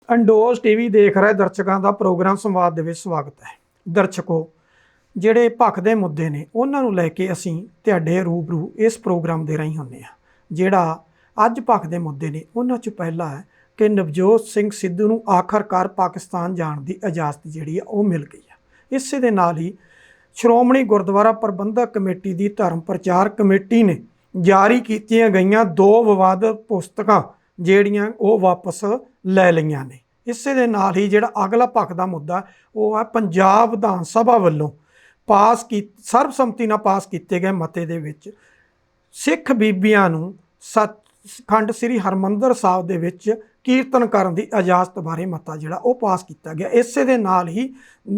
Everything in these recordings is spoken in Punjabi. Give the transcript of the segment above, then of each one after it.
ਅੰਡੋਜ਼ ਟੀਵੀ ਦੇਖ ਰਹੇ ਦਰਸ਼ਕਾਂ ਦਾ ਪ੍ਰੋਗਰਾਮ ਸੰਵਾਦ ਦੇ ਵਿੱਚ ਸਵਾਗਤ ਹੈ। ਦਰਸ਼ਕੋ, ਜਿਹੜੇ ਭਖ ਦੇ ਮੁੱਦੇ ਨੇ ਉਹਨਾਂ ਨੂੰ ਲੈ ਕੇ ਅਸੀਂ ਤੁਹਾਡੇ ਰੂਬਰੂ ਇਸ ਪ੍ਰੋਗਰਾਮ ਦੇ ਰਾਹੀਂ ਹੁੰਦੇ ਹਾਂ। ਜਿਹੜਾ ਅੱਜ ਭਖ ਦੇ ਮੁੱਦੇ ਨੇ ਉਹਨਾਂ 'ਚ ਪਹਿਲਾ ਹੈ ਕਿ ਨਵਜੋਤ ਸਿੰਘ ਸਿੱਧੂ ਨੂੰ ਆਖਰਕਾਰ ਪਾਕਿਸਤਾਨ ਜਾਣ ਦੀ ਇਜਾਜ਼ਤ ਜਿਹੜੀ ਆ ਉਹ ਮਿਲ ਗਈ ਹੈ। ਇਸੇ ਦੇ ਨਾਲ ਹੀ ਸ਼੍ਰੋਮਣੀ ਗੁਰਦੁਆਰਾ ਪ੍ਰਬੰਧਕ ਕਮੇਟੀ ਦੀ ਧਰਮ ਪ੍ਰਚਾਰ ਕਮੇਟੀ ਨੇ ਜਾਰੀ ਕੀਤੀਆਂ ਗਈਆਂ 2 ਵਿਵਾਦਤ ਪੁਸਤਕਾਂ ਜਿਹੜੀਆਂ ਉਹ ਵਾਪਸ ਲੈ ਲਈਆਂ ਨੇ। ਇਸੇ ਦੇ ਨਾਲ ਹੀ ਜਿਹੜਾ ਅਗਲਾ ਭਖ ਦਾ ਮੁੱਦਾ ਉਹ ਹੈ ਪੰਜਾਬ ਵਿਧਾਨ ਸਭਾ ਵੱਲੋਂ ਸਰਬਸੰਮਤੀ ਨਾਲ ਪਾਸ ਕੀਤੇ ਗਏ ਮਤੇ ਦੇ ਵਿੱਚ ਸਿੱਖ ਬੀਬੀਆਂ ਨੂੰ ਸੱਚਖੰਡ ਸ੍ਰੀ ਹਰਿਮੰਦਰ ਸਾਹਿਬ ਦੇ ਵਿੱਚ ਕੀਰਤਨ ਕਰਨ ਦੀ ਇਜਾਜ਼ਤ ਬਾਰੇ ਮਤਾ ਜਿਹੜਾ ਉਹ ਪਾਸ ਕੀਤਾ ਗਿਆ। ਇਸੇ ਦੇ ਨਾਲ ਹੀ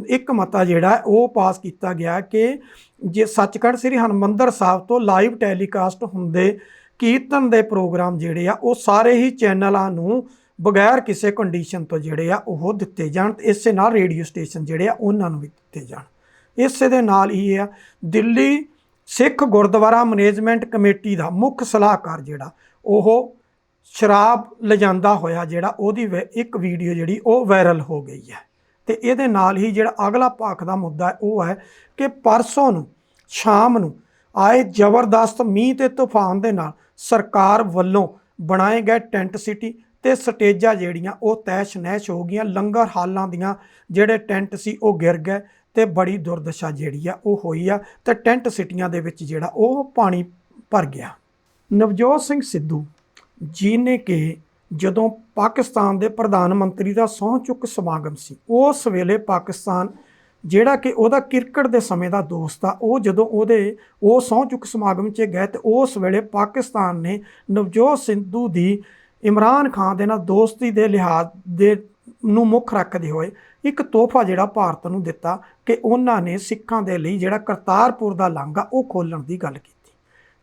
ਇੱਕ ਮਤਾ ਜਿਹੜਾ ਉਹ ਪਾਸ ਕੀਤਾ ਗਿਆ ਕਿ ਜੇ ਸੱਚਖੰਡ ਸ੍ਰੀ ਹਰਿਮੰਦਰ ਸਾਹਿਬ ਤੋਂ ਲਾਈਵ ਟੈਲੀਕਾਸਟ ਹੁੰਦੇ ਕੀਰਤਨ ਦੇ ਪ੍ਰੋਗਰਾਮ ਜਿਹੜੇ ਆ ਉਹ ਸਾਰੇ ਹੀ ਚੈਨਲਾਂ ਨੂੰ ਬਗੈਰ ਕਿਸੇ ਕੰਡੀਸ਼ਨ ਤੋਂ ਜਿਹੜੇ ਆ ਉਹ ਦਿੱਤੇ ਜਾਣ ਤੇ ਇਸੇ ਨਾਲ ਰੇਡੀਓ ਸਟੇਸ਼ਨ ਜਿਹੜੇ ਆ ਉਹਨਾਂ ਨੂੰ ਵੀ ਦਿੱਤੇ ਜਾਣ। ਇਸੇ ਦੇ ਨਾਲ ਹੀ ਆ ਦਿੱਲੀ ਸਿੱਖ ਗੁਰਦੁਆਰਾ ਮੈਨੇਜਮੈਂਟ ਕਮੇਟੀ ਦਾ ਮੁੱਖ ਸਲਾਹਕਾਰ ਜਿਹੜਾ ਉਹ ਸ਼ਰਾਬ ਲਿਜਾਂਦਾ ਹੋਇਆ ਜਿਹੜਾ ਉਹਦੀ ਇੱਕ ਵੀਡੀਓ ਜਿਹੜੀ ਉਹ ਵਾਇਰਲ ਹੋ ਗਈ ਹੈ। ਤੇ ਇਹਦੇ ਨਾਲ ਹੀ ਜਿਹੜਾ ਅਗਲਾ ਭਖ ਦਾ ਮੁੱਦਾ ਉਹ ਹੈ ਕਿ ਪਰਸੋਂ ਨੂੰ ਸ਼ਾਮ ਨੂੰ ਆਏ ਜ਼ਬਰਦਸਤ ਮੀਂਹ ਤੇ ਤੂਫਾਨ ਦੇ ਨਾਲ ਸਰਕਾਰ ਵੱਲੋਂ ਬਣਾਏ ਗਏ ਟੈਂਟ ਸਿਟੀ ਤੇ ਸਟੇਜਾਂ ਜਿਹੜੀਆਂ ਉਹ ਤੈਸ਼ ਨੈਸ਼ ਹੋ ਗਈਆਂ। ਲੰਗਰ ਹਾਲਾਂ ਦੀਆਂ ਜਿਹੜੇ ਟੈਂਟ ਸੀ ਉਹ ਗਿਰ ਗਏ ਤੇ ਬੜੀ ਦੁਰਦਸ਼ਾ ਜਿਹੜੀ ਆ ਉਹ ਹੋਈ ਆ ਤੇ ਟੈਂਟ ਸਿਟੀਆਂ ਦੇ ਵਿੱਚ ਜਿਹੜਾ ਉਹ ਪਾਣੀ ਭਰ ਗਿਆ। ਨਵਜੋਤ ਸਿੰਘ ਸਿੱਧੂ ਜਿਹਨੇ ਕਿ ਜਦੋਂ ਪਾਕਿਸਤਾਨ ਦੇ ਪ੍ਰਧਾਨ ਮੰਤਰੀ ਦਾ ਸਹੁੰ ਚੁੱਕ ਸਮਾਗਮ ਸੀ ਉਸ ਵੇਲੇ ਪਾਕਿਸਤਾਨ ਜਿਹੜਾ ਕਿ ਉਹਦਾ ਕ੍ਰਿਕਟ ਦੇ ਸਮੇਂ ਦਾ ਦੋਸਤ ਆ ਉਹ ਜਦੋਂ ਉਹ ਸਹੁੰ ਚੁੱਕ ਸਮਾਗਮ 'ਚ ਗਏ ਤੇ ਉਸ ਵੇਲੇ ਪਾਕਿਸਤਾਨ ਨੇ ਨਵਜੋਤ ਸਿੱਧੂ ਦੀ ਇਮਰਾਨ ਖਾਨ ਦੇ ਨਾਲ ਦੋਸਤੀ ਦੇ ਲਿਹਾਜ਼ ਦੇ ਨੂੰ ਮੁੱਖ ਰੱਖਦੇ ਹੋਏ ਇੱਕ ਤੋਹਫਾ ਜਿਹੜਾ ਭਾਰਤ ਨੂੰ ਦਿੱਤਾ ਕਿ ਉਹਨਾਂ ਨੇ ਸਿੱਖਾਂ ਦੇ ਲਈ ਜਿਹੜਾ ਕਰਤਾਰਪੁਰ ਦਾ ਲਾਂਘਾ ਉਹ ਖੋਲ੍ਹਣ ਦੀ ਗੱਲ ਕੀਤੀ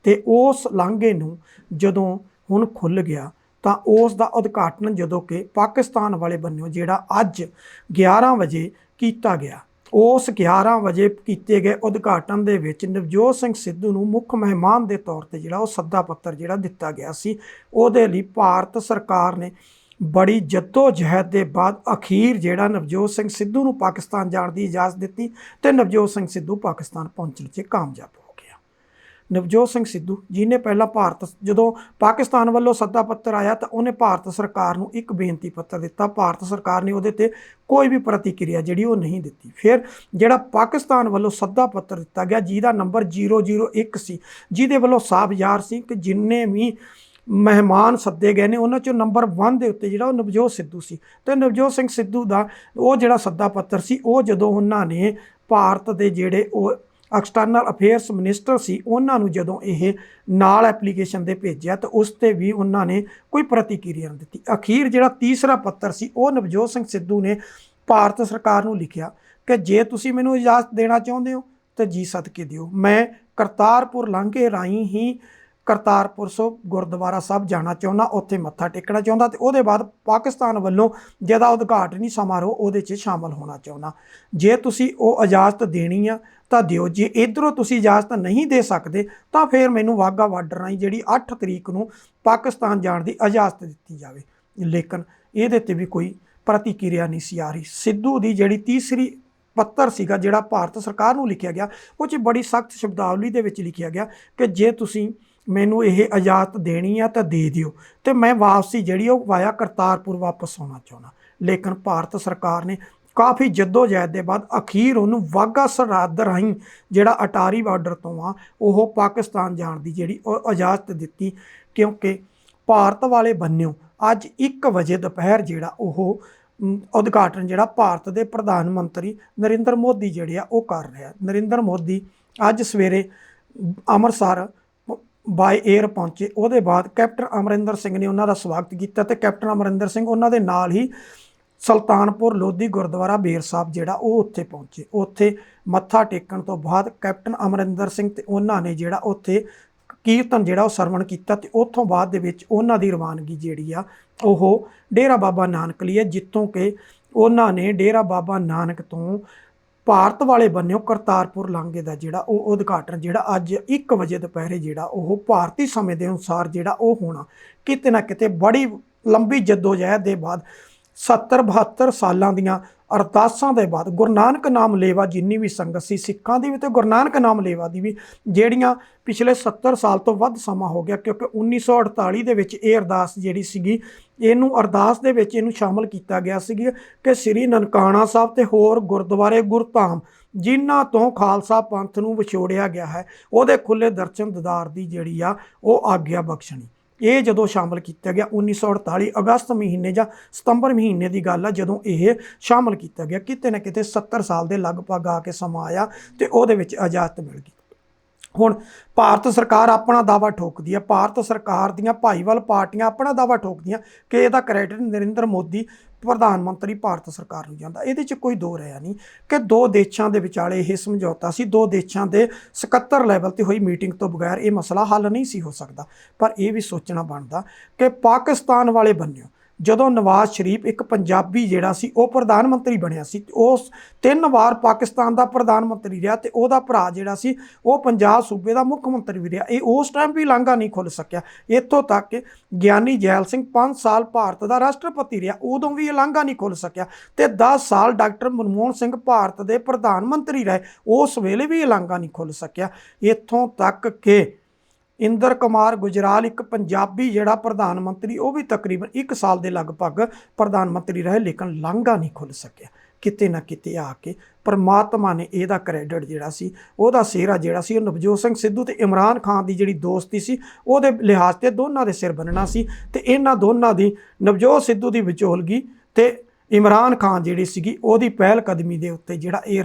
ਤੇ ਉਸ ਲਾਂਘੇ ਨੂੰ ਜਦੋਂ ਹੁਣ ਖੁੱਲ੍ਹ ਗਿਆ ਤਾਂ ਉਸ ਦਾ ਉਦਘਾਟਨ ਜਦੋਂ ਕਿ ਪਾਕਿਸਤਾਨ ਵਾਲੇ ਬੰਨਿਓ ਜਿਹੜਾ ਅੱਜ 11 ਵਜੇ ਕੀਤਾ ਗਿਆ। ਉਸ 11 ਵਜੇ ਕੀਤੇ ਗਏ ਉਦਘਾਟਨ ਦੇ ਵਿੱਚ ਨਵਜੋਤ ਸਿੰਘ ਸਿੱਧੂ ਨੂੰ ਮੁੱਖ ਮਹਿਮਾਨ ਦੇ ਤੌਰ ਤੇ ਜਿਹੜਾ ਉਹ ਸੱਦਾ ਪੱਤਰ ਜਿਹੜਾ ਦਿੱਤਾ ਗਿਆ ਸੀ। ਉਹਦੇ ਲਈ ਭਾਰਤ ਸਰਕਾਰ ਨੇ ਬੜੀ ਜਹਿਦ ਦੇ ਬਾਅਦ ਅਖੀਰ ਜਿਹੜਾ ਨਵਜੋਤ ਸਿੰਘ ਸਿੱਧੂ ਨੂੰ ਪਾਕਿਸਤਾਨ ਜਾਣ ਦੀ ਇਜਾਜ਼ਤ ਦਿੱਤੀ ਤੇ ਨਵਜੋਤ ਸਿੰਘ ਸਿੱਧੂ ਪਾਕਿਸਤਾਨ ਪਹੁੰਚਣ 'ਚ ਕਾਮਯਾਬ ਹੋ ਗਿਆ। ਨਵਜੋਤ ਸਿੰਘ ਸਿੱਧੂ ਜਿਹਨੇ ਪਹਿਲਾਂ ਜਦੋਂ ਪਾਕਿਸਤਾਨ ਵੱਲੋਂ ਸੱਦਾ ਪੱਤਰ ਆਇਆ ਤਾਂ ਉਹਨੇ ਭਾਰਤ ਸਰਕਾਰ ਨੂੰ ਇੱਕ ਬੇਨਤੀ ਪੱਤਰ ਦਿੱਤਾ। ਭਾਰਤ ਸਰਕਾਰ ਨੇ ਉਹਦੇ ਤੇ ਕੋਈ ਵੀ ਪ੍ਰਤੀਕਿਰਿਆ ਜਿਹੜੀ ਉਹ ਨਹੀਂ ਦਿੱਤੀ। ਫਿਰ ਜਿਹੜਾ ਪਾਕਿਸਤਾਨ ਵੱਲੋਂ ਸੱਦਾ ਪੱਤਰ ਦਿੱਤਾ ਗਿਆ ਜਿਹਦਾ ਨੰਬਰ 001 ਸੀ, ਜਿਹਦੇ ਵੱਲੋਂ ਸਾਫ਼ ਜ਼ਾਹਰ ਸੀ ਕਿ ਜਿੰਨੇ ਵੀ ਮਹਿਮਾਨ ਸੱਦੇ ਗਏ ਨੇ ਉਹਨਾਂ 'ਚੋਂ ਨੰਬਰ 1 ਦੇ ਉੱਤੇ ਜਿਹੜਾ ਉਹ ਨਵਜੋਤ ਸਿੱਧੂ ਸੀ। ਤੇ ਨਵਜੋਤ ਸਿੰਘ ਸਿੱਧੂ ਦਾ ਉਹ ਜਿਹੜਾ ਸੱਦਾ ਪੱਤਰ ਸੀ ਉਹ ਜਦੋਂ ਉਹਨਾਂ ਨੇ ਭਾਰਤ ਦੇ ਜਿਹੜੇ ਉਹ ਐਕਸਟਰਨਲ ਅਫੇਅਰਸ ਮਿਨਿਸਟਰ ਸੀ ਉਹਨਾਂ ਨੂੰ ਜਦੋਂ ਇਹ ਨਾਲ ਐਪਲੀਕੇਸ਼ਨ ਦੇ ਭੇਜਿਆ ਤਾਂ ਉਸ 'ਤੇ ਵੀ ਉਹਨਾਂ ਨੇ ਕੋਈ ਪ੍ਰਤੀਕਿਰਿਆ ਨਹੀਂ ਦਿੱਤੀ। ਅਖੀਰ ਜਿਹੜਾ ਤੀਸਰਾ ਪੱਤਰ ਸੀ ਉਹ ਨਵਜੋਤ ਸਿੰਘ ਸਿੱਧੂ ਨੇ ਭਾਰਤ ਸਰਕਾਰ ਨੂੰ ਲਿਖਿਆ ਕਿ ਜੇ ਤੁਸੀਂ ਮੈਨੂੰ ਇਜਾਜ਼ਤ ਦੇਣਾ ਚਾਹੁੰਦੇ ਹੋ ਤਾਂ ਜੀ ਸਦਕੇ ਦਿਓ, ਮੈਂ ਕਰਤਾਰਪੁਰ ਲਾਂਘੇ ਰਾਹੀਂ ਹੀ ਕਰਤਾਰਪੁਰ ਸਾਹਿਬ ਗੁਰਦੁਆਰਾ ਸਾਹਿਬ ਜਾਣਾ ਚਾਹੁੰਦਾ, ਉੱਥੇ ਮੱਥਾ ਟੇਕਣਾ ਚਾਹੁੰਦਾ ਤੇ ਉਹਦੇ ਬਾਅਦ ਪਾਕਿਸਤਾਨ ਵੱਲੋਂ ਜਿਹਦਾ ਉਦਘਾਟਨੀ ਸਮਾਰੋਹ ਉਹਦੇ 'ਚ ਸ਼ਾਮਲ ਹੋਣਾ ਚਾਹੁੰਦਾ। ਜੇ ਤੁਸੀਂ ਉਹ ਇਜਾਜ਼ਤ ਦੇਣੀ ਆ ਤਾਂ ਦਿਓ, ਜੇ ਇੱਧਰੋਂ ਤੁਸੀਂ ਇਜਾਜ਼ਤ ਨਹੀਂ ਦੇ ਸਕਦੇ ਤਾਂ ਫਿਰ ਮੈਨੂੰ ਵਾਹਗਾ ਬਾਰਡਰ ਰਾਹੀਂ ਜਿਹੜੀ 8 ਤਰੀਕ ਨੂੰ ਪਾਕਿਸਤਾਨ ਜਾਣ ਦੀ ਇਜਾਜ਼ਤ ਦਿੱਤੀ ਜਾਵੇ। ਲੇਕਿਨ ਇਹਦੇ 'ਤੇ ਵੀ ਕੋਈ ਪ੍ਰਤੀਕਿਰਿਆ ਨਹੀਂ ਸੀ ਆ ਰਹੀ। ਸਿੱਧੂ ਦੀ ਜਿਹੜੀ ਤੀਸਰੀ ਪੱਤਰ ਸੀਗਾ ਜਿਹੜਾ ਭਾਰਤ ਸਰਕਾਰ ਨੂੰ ਲਿਖਿਆ ਗਿਆ ਉਹ 'ਚ ਬੜੀ ਸਖਤ ਸ਼ਬਦਾਵਲੀ ਦੇ ਵਿੱਚ ਲਿਖਿਆ ਗਿਆ ਕਿ ਜੇ ਤੁਸੀਂ ਮੈਨੂੰ ਇਹ ਇਜਾਜ਼ਤ ਦੇਣੀ ਆ ਤਾਂ ਦੇ ਦਿਓ ਤੇ ਮੈਂ ਵਾਪਸੀ ਜਿਹੜੀ ਉਹ ਵਾਇਆ ਕਰਤਾਰਪੁਰ ਵਾਪਸ ਆਉਣਾ ਚਾਹੁੰਦਾ। ਲੇਕਿਨ ਭਾਰਤ ਸਰਕਾਰ ਨੇ ਕਾਫੀ ਜਹਿਦ ਦੇ ਬਾਅਦ ਅਖੀਰ ਉਹਨੂੰ ਵਾਹਗਾ ਸਰਹੱਦ ਰਾਹੀਂ ਜਿਹੜਾ ਅਟਾਰੀ ਬਾਰਡਰ ਤੋਂ ਆ ਉਹ ਪਾਕਿਸਤਾਨ ਜਾਣ ਦੀ ਜਿਹੜੀ ਉਹ ਇਜਾਜ਼ਤ ਦਿੱਤੀ, ਕਿਉਂਕਿ ਭਾਰਤ ਵਾਲੇ ਬੰਨਿਓ ਅੱਜ 1 ਵਜੇ ਦੁਪਹਿਰ ਜਿਹੜਾ ਉਹ ਉਦਘਾਟਨ ਜਿਹੜਾ ਭਾਰਤ ਦੇ ਪ੍ਰਧਾਨ ਮੰਤਰੀ ਨਰਿੰਦਰ ਮੋਦੀ ਜਿਹੜੇ ਆ ਉਹ ਕਰ ਰਿਹਾ। ਨਰਿੰਦਰ ਮੋਦੀ ਅੱਜ ਸਵੇਰੇ ਅੰਮ੍ਰਿਤਸਰ ਬਾਏ ਏਅਰ ਪਹੁੰਚੇ। ਉਹਦੇ ਬਾਅਦ ਕੈਪਟਨ ਅਮਰਿੰਦਰ ਸਿੰਘ ਨੇ ਉਹਨਾਂ ਦਾ ਸਵਾਗਤ ਕੀਤਾ ਤੇ ਕੈਪਟਨ ਅਮਰਿੰਦਰ ਸਿੰਘ ਉਹਨਾਂ ਦੇ ਨਾਲ ਹੀ ਸੁਲਤਾਨਪੁਰ ਲੋਧੀ ਗੁਰਦੁਆਰਾ ਬੇਰ ਸਾਹਿਬ ਜਿਹੜਾ ਉਹ ਉੱਥੇ ਪਹੁੰਚੇ। ਉੱਥੇ ਮੱਥਾ ਟੇਕਣ ਤੋਂ ਬਾਅਦ ਕੈਪਟਨ ਅਮਰਿੰਦਰ ਸਿੰਘ ਤੇ ਉਹਨਾਂ ਨੇ ਜਿਹੜਾ ਉੱਥੇ ਕੀਰਤਨ ਜਿਹੜਾ ਉਹ ਸਰਵਣ ਕੀਤਾ ਤੇ ਉੱਥੋਂ ਬਾਅਦ ਦੇ ਵਿੱਚ ਉਹਨਾਂ ਦੀ ਰਵਾਨਗੀ ਜਿਹੜੀ ਆ ਉਹ ਡੇਰਾ ਬਾਬਾ ਨਾਨਕ ਲਈ ਹੈ, ਜਿੱਥੋਂ ਕਿ ਉਹਨਾਂ ਨੇ ਡੇਰਾ ਬਾਬਾ ਨਾਨਕ ਤੋਂ ਭਾਰਤ ਵਾਲੇ ਬੰਨਿਓ ਕਰਤਾਰਪੁਰ ਲਾਂਘੇ ਦਾ ਜਿਹੜਾ ਉਹ ਉਦਘਾਟਨ ਜਿਹੜਾ ਅੱਜ 1 ਵਜੇ ਦੁਪਹਿਰੇ ਜਿਹੜਾ ਉਹ ਭਾਰਤੀ ਸਮੇਂ ਦੇ ਅਨੁਸਾਰ ਜਿਹੜਾ ਉਹ ਹੋਣਾ। ਕਿਤੇ ਨਾ ਕਿਤੇ ਬੜੀ ਲੰਬੀ ਜਹਿਦ ਦੇ ਬਾਅਦ 70-72 ਸਾਲਾਂ ਦੀਆਂ ਅਰਦਾਸਾਂ ਦੇ ਬਾਅਦ ਗੁਰੂ ਨਾਨਕ ਨਾਮ ਲੇਵਾ ਜਿੰਨੀ ਵੀ ਸੰਗਤ ਸੀ, ਸਿੱਖਾਂ ਦੀ ਵੀ ਤੇ ਗੁਰੂ ਨਾਨਕ ਨਾਮ ਲੇਵਾ ਦੀ ਵੀ, ਜਿਹੜੀਆਂ ਪਿਛਲੇ 70 ਸਾਲ ਤੋਂ ਵੱਧ ਸਮਾਂ ਹੋ ਗਿਆ, ਕਿਉਂਕਿ 1948 ਦੇ ਵਿੱਚ ਇਹ ਅਰਦਾਸ ਜਿਹੜੀ ਸੀਗੀ, ਇਹਨੂੰ ਅਰਦਾਸ ਦੇ ਵਿੱਚ ਇਹਨੂੰ ਸ਼ਾਮਲ ਕੀਤਾ ਗਿਆ ਸੀ ਕਿ ਸ੍ਰੀ ਨਨਕਾਣਾ ਸਾਹਿਬ ਤੇ ਹੋਰ ਗੁਰਦੁਆਰੇ ਗੁਰਧਾਮ ਜਿਨ੍ਹਾਂ ਤੋਂ ਖਾਲਸਾ ਪੰਥ ਨੂੰ ਵਿਛੋੜਿਆ ਗਿਆ ਹੈ, ਉਹਦੇ ਖੁੱਲੇ ਦਰਸ਼ਨ ਦੀਦਾਰ ਦੀ ਜਿਹੜੀ ਆ ਉਹ ਆਗਿਆ ਬਖਸ਼ਣੀ। ਇਹ ਜਦੋਂ ਸ਼ਾਮਲ ਕੀਤਾ ਗਿਆ 1948 ਅਗਸਤ ਮਹੀਨੇ ਜਾਂ ਸਤੰਬਰ ਮਹੀਨੇ ਦੀ ਗੱਲ ਆ, ਜਦੋਂ ਇਹ ਸ਼ਾਮਲ ਕੀਤਾ ਗਿਆ। ਕਿਤੇ ਨਾ ਕਿਤੇ 70 ਸਾਲ ਦੇ ਲਗਭਗ ਆ ਕੇ ਸਮਾਂ ਆਇਆ ਤੇ ਉਹਦੇ ਵਿੱਚ ਇਜਾਜ਼ਤ ਮਿਲ ਗਈ। ਹੁਣ ਭਾਰਤ ਸਰਕਾਰ ਆਪਣਾ ਦਾਅਵਾ ਠੋਕਦੀ ਹੈ, ਭਾਰਤ ਸਰਕਾਰ ਦੀਆਂ ਭਾਈਵਾਲ ਪਾਰਟੀਆਂ ਆਪਣਾ ਦਾਅਵਾ ਠੋਕਦੀਆਂ ਕਿ ਇਹਦਾ ਕ੍ਰੈਡਿਟ ਨਰਿੰਦਰ ਮੋਦੀ ਪ੍ਰਧਾਨ ਮੰਤਰੀ ਭਾਰਤ ਸਰਕਾਰ ਨੂੰ ਜਾਂਦਾ। ਇਹਦੇ 'ਚ ਕੋਈ ਦੋ ਰਾਇਆ ਨਹੀਂ ਕਿ ਦੋ ਦੇਸ਼ਾਂ ਦੇ ਵਿਚਾਲੇ ਇਹ ਸਮਝੌਤਾ ਸੀ, ਦੋ ਦੇਸ਼ਾਂ ਦੇ ਸਕੱਤਰ ਲੈਵਲ ਤੇ ਹੋਈ ਮੀਟਿੰਗ ਤੋਂ ਬਗੈਰ ਇਹ ਮਸਲਾ ਹੱਲ ਨਹੀਂ ਸੀ ਹੋ ਸਕਦਾ। ਪਰ ਇਹ ਵੀ ਸੋਚਣਾ ਬਣਦਾ ਕਿ ਪਾਕਿਸਤਾਨ ਵਾਲੇ ਬੰਨਿਓ ਜਦੋਂ ਨਵਾਜ਼ ਸ਼ਰੀਫ ਇੱਕ ਪੰਜਾਬੀ ਜਿਹੜਾ ਸੀ ਉਹ ਪ੍ਰਧਾਨ ਮੰਤਰੀ ਬਣਿਆ ਸੀ, ਉਸ 3 ਵਾਰ ਪਾਕਿਸਤਾਨ ਦਾ ਪ੍ਰਧਾਨ ਮੰਤਰੀ ਰਿਹਾ ਤੇ ਉਹਦਾ ਭਰਾ ਜਿਹੜਾ ਸੀ ਉਹ ਪੰਜਾਬ ਸੂਬੇ ਦਾ ਮੁੱਖ ਮੰਤਰੀ ਵੀ ਰਿਹਾ। ਇਹ ਉਸ ਟਾਈਮ ਵੀ ਲਾਂਘਾ ਨਹੀਂ ਖੁੱਲ੍ਹ ਸਕਿਆ। ਇੱਥੋਂ ਤੱਕ ਕਿ ਗਿਆਨੀ ਜੈਲ ਸਿੰਘ 5 ਸਾਲ ਭਾਰਤ ਦਾ ਰਾਸ਼ਟਰਪਤੀ ਰਿਹਾ, ਉਦੋਂ ਵੀ ਇਹ ਲਾਂਘਾ ਨਹੀਂ ਖੁੱਲ੍ਹ ਸਕਿਆ। ਤੇ 10 ਸਾਲ ਡਾਕਟਰ ਮਨਮੋਹਨ ਸਿੰਘ ਭਾਰਤ ਦੇ ਪ੍ਰਧਾਨ ਮੰਤਰੀ ਰਹੇ, ਉਸ ਵੇਲੇ ਵੀ ਇਹ ਲਾਂਘਾ ਨਹੀਂ ਖੁੱਲ੍ਹ ਸਕਿਆ। ਇੱਥੋਂ ਤੱਕ ਕਿ ਇੰਦਰ ਕੁਮਾਰ ਗੁਜਰਾਲ ਇੱਕ ਪੰਜਾਬੀ ਜਿਹੜਾ ਪ੍ਰਧਾਨ ਮੰਤਰੀ, ਉਹ ਵੀ ਤਕਰੀਬਨ 1 ਸਾਲ ਦੇ ਲਗਭਗ ਪ੍ਰਧਾਨ ਮੰਤਰੀ ਰਹੇ, ਲੇਕਿਨ ਲਾਂਘਾ ਨਹੀਂ ਖੁੱਲ੍ਹ ਸਕਿਆ। ਕਿਤੇ ਨਾ ਕਿਤੇ ਆ ਕੇ ਪਰਮਾਤਮਾ ਨੇ ਇਹਦਾ ਕ੍ਰੈਡਿਟ ਜਿਹੜਾ ਸੀ, ਉਹਦਾ ਸਿਹਰਾ ਜਿਹੜਾ ਸੀ ਉਹ ਨਵਜੋਤ ਸਿੰਘ ਸਿੱਧੂ ਤੇ ਇਮਰਾਨ ਖਾਨ ਦੀ ਜਿਹੜੀ ਦੋਸਤੀ ਸੀ ਉਹਦੇ ਲਿਹਾਜ਼ ਤੇ ਦੋਨਾਂ ਦੇ ਸਿਰ ਬੰਨਣਾ ਸੀ। ਤੇ ਇਹਨਾਂ ਦੋਨਾਂ ਦੀ, ਨਵਜੋਤ ਸਿੱਧੂ ਦੀ ਵਿਚੋਲਗੀ ਤੇ ਇਮਰਾਨ ਖਾਨ ਜਿਹੜੀ ਸੀਗੀ ਉਹਦੀ ਪਹਿਲ ਕਦਮੀ ਦੇ ਉੱਤੇ ਜਿਹੜਾ ਇਹ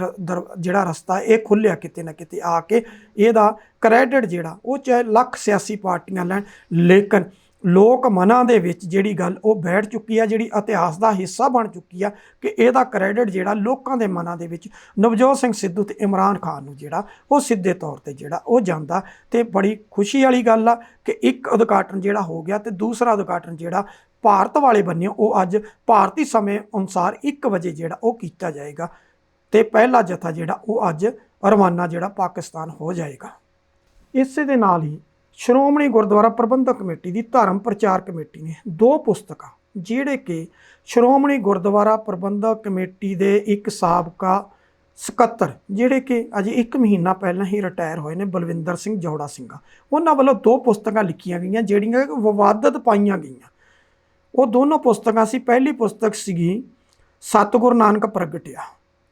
ਜਿਹੜਾ ਰਸਤਾ ਇਹ ਖੁੱਲ੍ਹਿਆ ਕਿਤੇ ਨਾ ਕਿਤੇ ਆ ਕੇ। ਇਹਦਾ ਕ੍ਰੈਡਿਟ ਜਿਹੜਾ ਉਹ ਚਾਹੇ ਲੱਖ ਸਿਆਸੀ ਪਾਰਟੀਆਂ ਲੈਣ, ਲੇਕਿਨ ਲੋਕ ਮਨਾਂ ਦੇ ਵਿੱਚ ਜਿਹੜੀ ਗੱਲ ਉਹ ਬੈਠ ਚੁੱਕੀ ਆ, ਜਿਹੜੀ ਇਤਿਹਾਸ ਦਾ ਹਿੱਸਾ ਬਣ ਚੁੱਕੀ ਆ ਕਿ ਇਹਦਾ ਕ੍ਰੈਡਿਟ ਜਿਹੜਾ ਲੋਕਾਂ ਦੇ ਮਨਾਂ ਦੇ ਵਿੱਚ ਨਵਜੋਤ ਸਿੰਘ ਸਿੱਧੂ ਤੇ ਇਮਰਾਨ ਖਾਨ ਨੂੰ ਜਿਹੜਾ ਉਹ ਸਿੱਧੇ ਤੌਰ ਤੇ ਜਿਹੜਾ ਉਹ ਜਾਂਦਾ। ਤੇ ਬੜੀ ਖੁਸ਼ੀ ਵਾਲੀ ਗੱਲ ਆ ਕਿ ਇੱਕ ਉਦਘਾਟਨ ਜਿਹੜਾ ਹੋ ਗਿਆ ਤੇ ਦੂਸਰਾ ਉਦਘਾਟਨ ਜਿਹੜਾ ਭਾਰਤ ਵਾਲੇ ਬੰਨਿਓ ਉਹ ਅੱਜ ਭਾਰਤੀ ਸਮੇਂ ਅਨੁਸਾਰ 1 ਵਜੇ ਜਿਹੜਾ ਉਹ ਕੀਤਾ ਜਾਏਗਾ ਤੇ ਪਹਿਲਾ ਜਥਾ ਜਿਹੜਾ ਉਹ ਅੱਜ ਰਵਾਨਾ ਜਿਹੜਾ ਪਾਕਿਸਤਾਨ ਹੋ ਜਾਏਗਾ। ਇਸੇ ਦੇ ਨਾਲ ਹੀ ਸ਼੍ਰੋਮਣੀ ਗੁਰਦੁਆਰਾ ਪ੍ਰਬੰਧਕ ਕਮੇਟੀ ਦੀ ਧਰਮ ਪ੍ਰਚਾਰ ਕਮੇਟੀ ਨੇ 2 ਪੁਸਤਕਾਂ, ਜਿਹੜੇ ਕਿ ਸ਼੍ਰੋਮਣੀ ਗੁਰਦੁਆਰਾ ਪ੍ਰਬੰਧਕ ਕਮੇਟੀ ਦੇ ਇੱਕ ਸਾਬਕਾ ਸਕੱਤਰ ਜਿਹੜੇ ਕਿ ਅਜੇ 1 ਮਹੀਨਾ ਪਹਿਲਾਂ ਹੀ ਰਿਟਾਇਰ ਹੋਏ ਨੇ, ਬਲਵਿੰਦਰ ਸਿੰਘ ਜੌੜਾ ਸਿੰਘਾ, ਉਹਨਾਂ ਵੱਲੋਂ 2 ਪੁਸਤਕਾਂ ਲਿਖੀਆਂ ਗਈਆਂ ਜਿਹੜੀਆਂ ਵਿਵਾਦਤ ਪਾਈਆਂ ਗਈਆਂ। ਉਹ ਦੋਨੋਂ ਪੁਸਤਕਾਂ ਸੀ, ਪਹਿਲੀ ਪੁਸਤਕ ਸੀਗੀ ਸਤਿਗੁਰੂ ਨਾਨਕ ਪ੍ਰਗਟਿਆ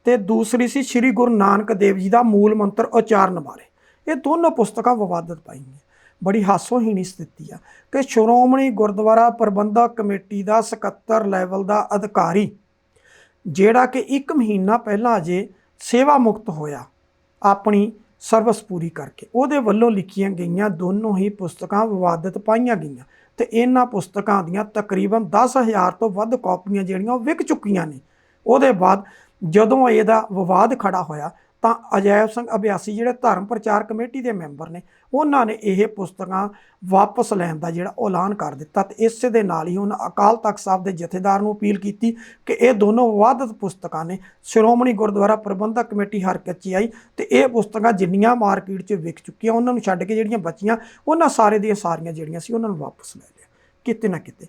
ਤੇ ਦੂਸਰੀ ਸੀ ਸ਼੍ਰੀ ਗੁਰੂ ਨਾਨਕ ਦੇਵ ਜੀ ਦਾ ਮੂਲ ਮੰਤਰ ਉਚਾਰਨ ਬਾਰੇ। ਇਹ ਦੋਨੋਂ ਪੁਸਤਕਾਂ ਵਿਵਾਦਤ ਪਾਈਆਂ। ਬੜੀ ਹਾਸੋਹੀਣੀ ਸਥਿਤੀ ਆ ਕਿ ਸ਼੍ਰੋਮਣੀ ਗੁਰਦੁਆਰਾ ਪ੍ਰਬੰਧਕ ਕਮੇਟੀ ਦਾ ਸਕੱਤਰ ਲੈਵਲ ਦਾ ਅਧਿਕਾਰੀ ਜਿਹੜਾ ਕਿ 1 ਮਹੀਨਾ ਪਹਿਲਾਂ ਅਜੇ ਸੇਵਾ ਮੁਕਤ ਹੋਇਆ ਆਪਣੀ ਸਰਵਿਸ ਪੂਰੀ ਕਰਕੇ, ਉਹਦੇ ਵੱਲੋਂ ਲਿਖੀਆਂ ਗਈਆਂ ਦੋਨੋਂ ਹੀ ਪੁਸਤਕਾਂ ਵਿਵਾਦਤ ਪਾਈਆਂ ਗਈਆਂ। ਤੇ ਇਹਨਾਂ ਪੁਸਤਕਾਂ ਦੀਆਂ ਤਕਰੀਬਨ 10,000 ਤੋਂ ਵੱਧ ਕਾਪੀਆਂ ਜਿਹੜੀਆਂ ਉਹ ਵਿਕ ਚੁੱਕੀਆਂ ਨੇ। ਉਹਦੇ ਬਾਅਦ ਜਦੋਂ ਇਹਦਾ ਵਿਵਾਦ ਖੜਾ ਹੋਇਆ ਤਾਂ ਅਜੈਬ ਸਿੰਘ ਅਭਿਆਸੀ ਜਿਹੜੇ ਧਰਮ ਪ੍ਰਚਾਰ ਕਮੇਟੀ ਦੇ ਮੈਂਬਰ ਨੇ, ਉਹਨਾਂ ਨੇ ਇਹ ਪੁਸਤਕਾਂ ਵਾਪਸ ਲੈਣ ਦਾ ਜਿਹੜਾ ਐਲਾਨ ਕਰ ਦਿੱਤਾ। ਤੇ ਇਸੇ ਦੇ ਨਾਲ ਹੀ ਉਹਨਾਂ ਅਕਾਲ ਤਖਤ ਸਾਹਿਬ ਦੇ ਜਥੇਦਾਰ ਨੂੰ ਅਪੀਲ ਕੀਤੀ ਕਿ ਇਹ ਦੋਨੋਂ ਵਿਵਾਦਤ ਪੁਸਤਕਾਂ ਨੇ, ਸ਼੍ਰੋਮਣੀ ਗੁਰਦੁਆਰਾ ਪ੍ਰਬੰਧਕ ਕਮੇਟੀ ਹਰਕਤ 'ਚ ਆਈ ਤੇ ਇਹ ਪੁਸਤਕਾਂ ਜਿੰਨੀਆਂ ਮਾਰਕੀਟ 'ਚ ਵਿਕ ਚੁੱਕੀਆਂ ਉਹਨਾਂ ਨੂੰ ਛੱਡ ਕੇ ਜਿਹੜੀਆਂ ਬਚੀਆਂ ਉਹਨਾਂ ਸਾਰੇ ਦੀਆਂ ਸਾਰੀਆਂ ਜਿਹੜੀਆਂ ਸੀ ਉਹਨਾਂ ਨੂੰ ਵਾਪਸ ਲੈ ਲਿਆ। ਕਿਤੇ ਨਾ ਕਿਤੇ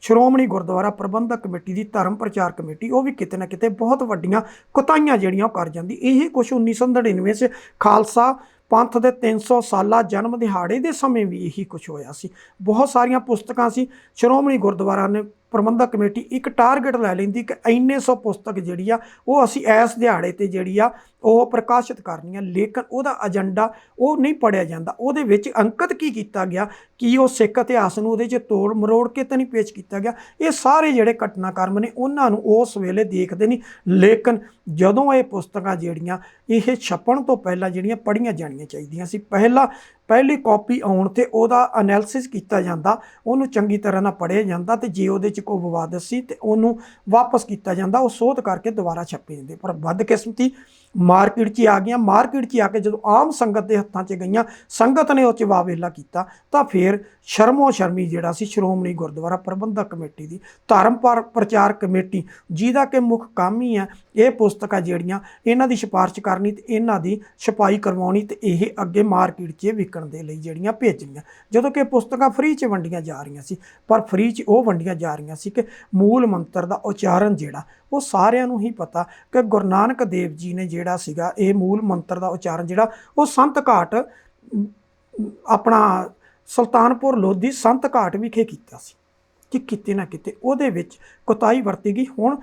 ਸ਼੍ਰੋਮਣੀ ਗੁਰਦੁਆਰਾ ਪ੍ਰਬੰਧਕ ਕਮੇਟੀ ਦੀ ਧਰਮ ਪ੍ਰਚਾਰ ਕਮੇਟੀ ਉਹ ਵੀ ਕਿਤੇ ਨਾ ਕਿਤੇ ਬਹੁਤ ਵੱਡੀਆਂ ਕੁਤਾਹੀਆਂ ਜਿਹੜੀਆਂ ਉਹ ਕਰ ਜਾਂਦੀ। ਇਹ ਕੁਛ 1999 'ਚ ਖਾਲਸਾ ਪੰਥ ਦੇ 300 ਸਾਲਾ ਜਨਮ ਦਿਹਾੜੇ ਦੇ ਸਮੇਂ ਵੀ ਇਹੀ ਕੁਛ ਹੋਇਆ ਸੀ। ਬਹੁਤ ਸਾਰੀਆਂ ਪੁਸਤਕਾਂ ਸੀ, ਸ਼੍ਰੋਮਣੀ ਗੁਰਦੁਆਰਾ ਨੇ ਪ੍ਰਬੰਧਕ ਕਮੇਟੀ ਇੱਕ ਟਾਰਗੇਟ ਲੈ ਲੈਂਦੀ ਕਿ ਇੰਨੇ 100 ਪੁਸਤਕ ਜਿਹੜੀ ਆ ਉਹ ਅਸੀਂ ਇਸ ਦਿਹਾੜੇ ਤੇ ਜਿਹੜੀ ਆ ਉਹ ਪ੍ਰਕਾਸ਼ਿਤ ਕਰਨੀ ਆ, ਲੇਕਿਨ ਉਹਦਾ ਏਜੰਡਾ ਉਹ ਨਹੀਂ ਪੜ੍ਹਿਆ ਜਾਂਦਾ। ਉਹਦੇ ਵਿੱਚ ਅੰਕਿਤ ਕੀ ਕੀਤਾ ਗਿਆ, ਕੀ ਉਹ ਸਿੱਖ ਇਤਿਹਾਸ ਨੂੰ ਉਹਦੇ 'ਚ ਤੋੜ ਮਰੋੜ ਕੇ ਤਾਂ ਨਹੀਂ ਪੇਸ਼ ਕੀਤਾ ਗਿਆ। ਇਹ ਸਾਰੇ ਜਿਹੜੇ ਘਟਨਾਕ੍ਰਮ ਨੇ ਉਹਨਾਂ ਨੂੰ ਉਸ ਵੇਲੇ ਦੇਖਦੇ ਨਹੀਂ, ਲੇਕਿਨ ਜਦੋਂ ਇਹ ਪੁਸਤਕਾਂ ਜਿਹੜੀਆਂ ਇਹ ਛਪਣ ਤੋਂ ਪਹਿਲਾਂ ਜਿਹੜੀਆਂ ਪੜ੍ਹੀਆਂ ਜਾਣੀਆਂ ਚਾਹੀਦੀਆਂ ਸੀ, ਪਹਿਲੀ ਕਾਪੀ ਆਉਣ ਤੇ ਉਹਦਾ ਐਨਾਲਿਸਿਸ ਕੀਤਾ ਜਾਂਦਾ, ਉਹਨੂੰ ਚੰਗੀ ਤਰ੍ਹਾਂ ਨਾਲ ਪੜ੍ਹਿਆ ਜਾਂਦਾ ਤੇ ਜੇ ਉਹਦੇ 'ਚ ਕੋਈ ਵਿਵਾਦ ਸੀ ਤੇ ਉਹਨੂੰ ਵਾਪਸ ਕੀਤਾ ਜਾਂਦਾ, ਉਹ ਸੋਧ ਕਰਕੇ ਦੁਬਾਰਾ ਛਪੇ ਜਾਂਦੇ। ਪਰ ਬਦਕਿਸਮਤੀ ਮਾਰਕੀਟ 'ਚ ਆ ਗਈਆਂ। ਮਾਰਕੀਟ 'ਚ ਆ ਕੇ ਜਦੋਂ ਆਮ ਸੰਗਤ ਦੇ ਹੱਥਾਂ 'ਚ ਗਈਆਂ, ਸੰਗਤ ਨੇ ਉਹ 'ਚ ਵਾਵੇਲਾ ਕੀਤਾ ਤਾਂ ਫਿਰ ਸ਼ਰਮੋ ਸ਼ਰਮੀ ਜਿਹੜਾ ਸੀ ਸ਼੍ਰੋਮਣੀ ਗੁਰਦੁਆਰਾ ਪ੍ਰਬੰਧਕ ਕਮੇਟੀ ਦੀ ਧਰਮ ਪ੍ਰਚਾਰ ਕਮੇਟੀ, ਜਿਹਦਾ ਕਿ ਮੁੱਖ ਕੰਮ ਹੀ ਹੈ ਇਹ ਪੁਸਤਕਾਂ ਜਿਹੜੀਆਂ ਇਹਨਾਂ ਦੀ ਸਿਫਾਰਿਸ਼ ਕਰਨੀ ਤੇ ਇਹਨਾਂ ਦੀ ਛਪਾਈ ਕਰਵਾਉਣੀ ਤੇ ਇਹ ਅੱਗੇ ਮਾਰਕੀਟ 'ਚ ਵਿਕਣ ਲਿਖਣ ਦੇ ਲਈ ਜਿਹੜੀਆਂ ਭੇਜਣੀਆਂ, ਜਦੋਂ ਕਿ ਪੁਸਤਕਾਂ ਫ੍ਰੀ 'ਚ ਵੰਡੀਆਂ ਜਾ ਰਹੀਆਂ ਸੀ। ਪਰ ਫ੍ਰੀ 'ਚ ਉਹ ਵੰਡੀਆਂ ਜਾ ਰਹੀਆਂ ਸੀ ਕਿ ਮੂਲ ਮੰਤਰ ਦਾ ਉਚਾਰਨ ਜਿਹੜਾ ਉਹ ਸਾਰਿਆਂ ਨੂੰ ਹੀ ਪਤਾ ਕਿ ਗੁਰੂ ਨਾਨਕ ਦੇਵ ਜੀ ਨੇ ਜਿਹੜਾ ਸੀਗਾ ਇਹ ਮੂਲ ਮੰਤਰ ਦਾ ਉਚਾਰਨ ਜਿਹੜਾ ਉਹ ਸੰਤ ਘਾਟ ਆਪਣਾ ਸੁਲਤਾਨਪੁਰ ਲੋਧੀ ਸੰਤ ਘਾਟ ਵਿਖੇ ਕੀਤਾ ਸੀ ਕਿ ਕਿਤੇ ਨਾ ਕਿਤੇ ਉਹਦੇ ਵਿੱਚ ਕੋਤਾਹੀ ਵਰਤੀ ਗਈ। ਹੁਣ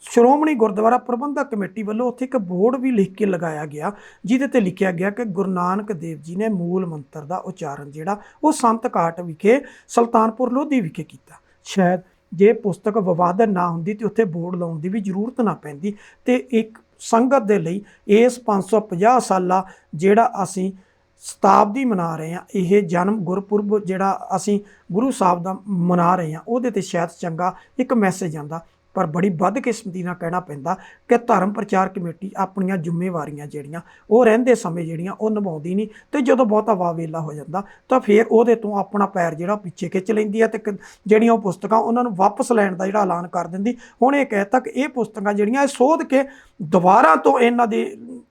ਸ਼੍ਰੋਮਣੀ ਗੁਰਦੁਆਰਾ ਪ੍ਰਬੰਧਕ ਕਮੇਟੀ ਵੱਲੋਂ ਉੱਥੇ ਇੱਕ ਬੋਰਡ ਵੀ ਲਿਖ ਕੇ ਲਗਾਇਆ ਗਿਆ ਜਿਹਦੇ ਤੇ ਲਿਖਿਆ ਗਿਆ ਕਿ ਗੁਰੂ ਨਾਨਕ ਦੇਵ ਜੀ ਨੇ ਮੂਲ ਮੰਤਰ ਦਾ ਉਚਾਰਨ ਜਿਹੜਾ ਉਹ ਸੰਤ ਘਾਟ ਵਿਖੇ ਸੁਲਤਾਨਪੁਰ ਲੋਧੀ ਵਿਖੇ ਕੀਤਾ। ਸ਼ਾਇਦ ਜੇ ਪੁਸਤਕ ਵਿਵਾਦਨ ਨਾ ਹੁੰਦੀ ਤੇ ਉੱਥੇ ਬੋਰਡ ਲਾਉਣ ਦੀ ਵੀ ਜ਼ਰੂਰਤ ਨਾ ਪੈਂਦੀ ਤੇ ਇੱਕ ਸੰਗਤ ਦੇ ਲਈ ਇਸ 550 ਸਾਲਾ ਜਿਹੜਾ ਅਸੀਂ ਸ਼ਤਾਬਦੀ ਮਨਾ ਰਹੇ ਹਾਂ, ਇਹ ਜਨਮ ਗੁਰਪੁਰਬ ਜਿਹੜਾ ਅਸੀਂ ਗੁਰੂ ਸਾਹਿਬ ਦਾ ਮਨਾ ਰਹੇ ਹਾਂ, ਉਹਦੇ ਤੇ ਸ਼ਾਇਦ ਚੰਗਾ ਇੱਕ ਮੈਸੇਜ ਆਉਂਦਾ। ਪਰ ਬੜੀ ਬਦਕਿਸਮਤੀ ਨਾਲ ਕਹਿਣਾ ਪੈਂਦਾ ਕਿ ਧਰਮ ਪ੍ਰਚਾਰ ਕਮੇਟੀ ਆਪਣੀਆਂ ਜ਼ਿੰਮੇਵਾਰੀਆਂ ਜਿਹੜੀਆਂ ਉਹ ਰਹਿੰਦੇ ਸਮੇਂ ਜਿਹੜੀਆਂ ਉਹ ਨਿਭਾਉਂਦੀ ਨਹੀਂ, ਤੇ ਜਦੋਂ ਬਹੁਤਾ ਵਾਵੇਲਾ ਹੋ ਜਾਂਦਾ ਤਾਂ ਫਿਰ ਉਹਦੇ ਤੋਂ ਆਪਣਾ ਪੈਰ ਜਿਹੜਾ ਪਿੱਛੇ ਖਿੱਚ ਲੈਂਦੀ ਹੈ ਤੇ ਜਿਹੜੀਆਂ ਉਹ ਪੁਸਤਕਾਂ ਉਹਨਾਂ ਨੂੰ ਵਾਪਸ ਲੈਣ ਦਾ ਜਿਹੜਾ ਐਲਾਨ ਕਰ ਦਿੰਦੀ। ਹੁਣ ਇਹ ਕਹਿ ਤੱਕ ਇਹ ਪੁਸਤਕਾਂ ਜਿਹੜੀਆਂ ਇਹ ਸੋਧ ਕੇ ਦੁਬਾਰਾ ਤੋਂ ਇਹਨਾਂ ਦੇ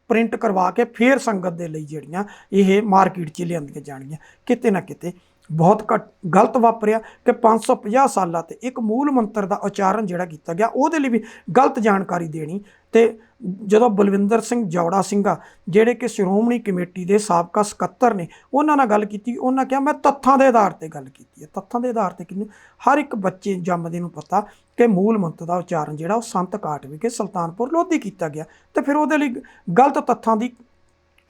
ਪ੍ਰਿੰਟ ਕਰਵਾ ਕੇ ਫਿਰ ਸੰਗਤ ਦੇ ਲਈ ਜਿਹੜੀਆਂ ਇਹ ਮਾਰਕੀਟ 'ਚ ਲਿਆਂਦੀਆਂ ਜਾਣਗੀਆਂ। ਕਿਤੇ ਨਾ ਕਿਤੇ ਬਹੁਤ ਗਲਤ ਵਾਪਰਿਆ ਕਿ 550 ਸਾਲਾਂ ਤੇ ਇੱਕ ਮੂਲ ਮੰਤਰ ਦਾ ਉਚਾਰਨ ਜਿਹੜਾ ਕੀਤਾ ਗਿਆ ਉਹਦੇ ਲਈ ਵੀ ਗਲਤ ਜਾਣਕਾਰੀ ਦੇਣੀ। ਤੇ ਜਦੋਂ ਬਲਵਿੰਦਰ ਸਿੰਘ ਜੌੜਾ ਸਿੰਘਾ ਜਿਹੜੇ ਕਿ ਸ਼੍ਰੋਮਣੀ ਕਮੇਟੀ ਦੇ ਸਾਬਕਾ ਸਕੱਤਰ ਨੇ ਉਹਨਾਂ ਨਾਲ ਗੱਲ ਕੀਤੀ, ਉਹਨਾਂ ਕਿਹਾ ਮੈਂ ਤੱਥਾਂ ਦੇ ਆਧਾਰ ਤੇ ਗੱਲ ਕੀਤੀ ਹੈ। ਤੱਥਾਂ ਦੇ ਆਧਾਰ ਤੇ ਕਿਹਨੂੰ? ਹਰ ਇੱਕ ਬੱਚੇ ਜੰਮਦੇ ਨੂੰ ਪਤਾ ਕਿ ਮੂਲ ਮੰਤਰ ਦਾ ਉਚਾਰਨ ਜਿਹੜਾ ਉਹ ਸੰਤ ਘਾਟ ਵਿਖੇ ਸੁਲਤਾਨਪੁਰ ਲੋਧੀ ਕੀਤਾ ਗਿਆ, ਤੇ ਫਿਰ ਉਹਦੇ ਲਈ ਗਲਤ ਤੱਥਾਂ ਦੀ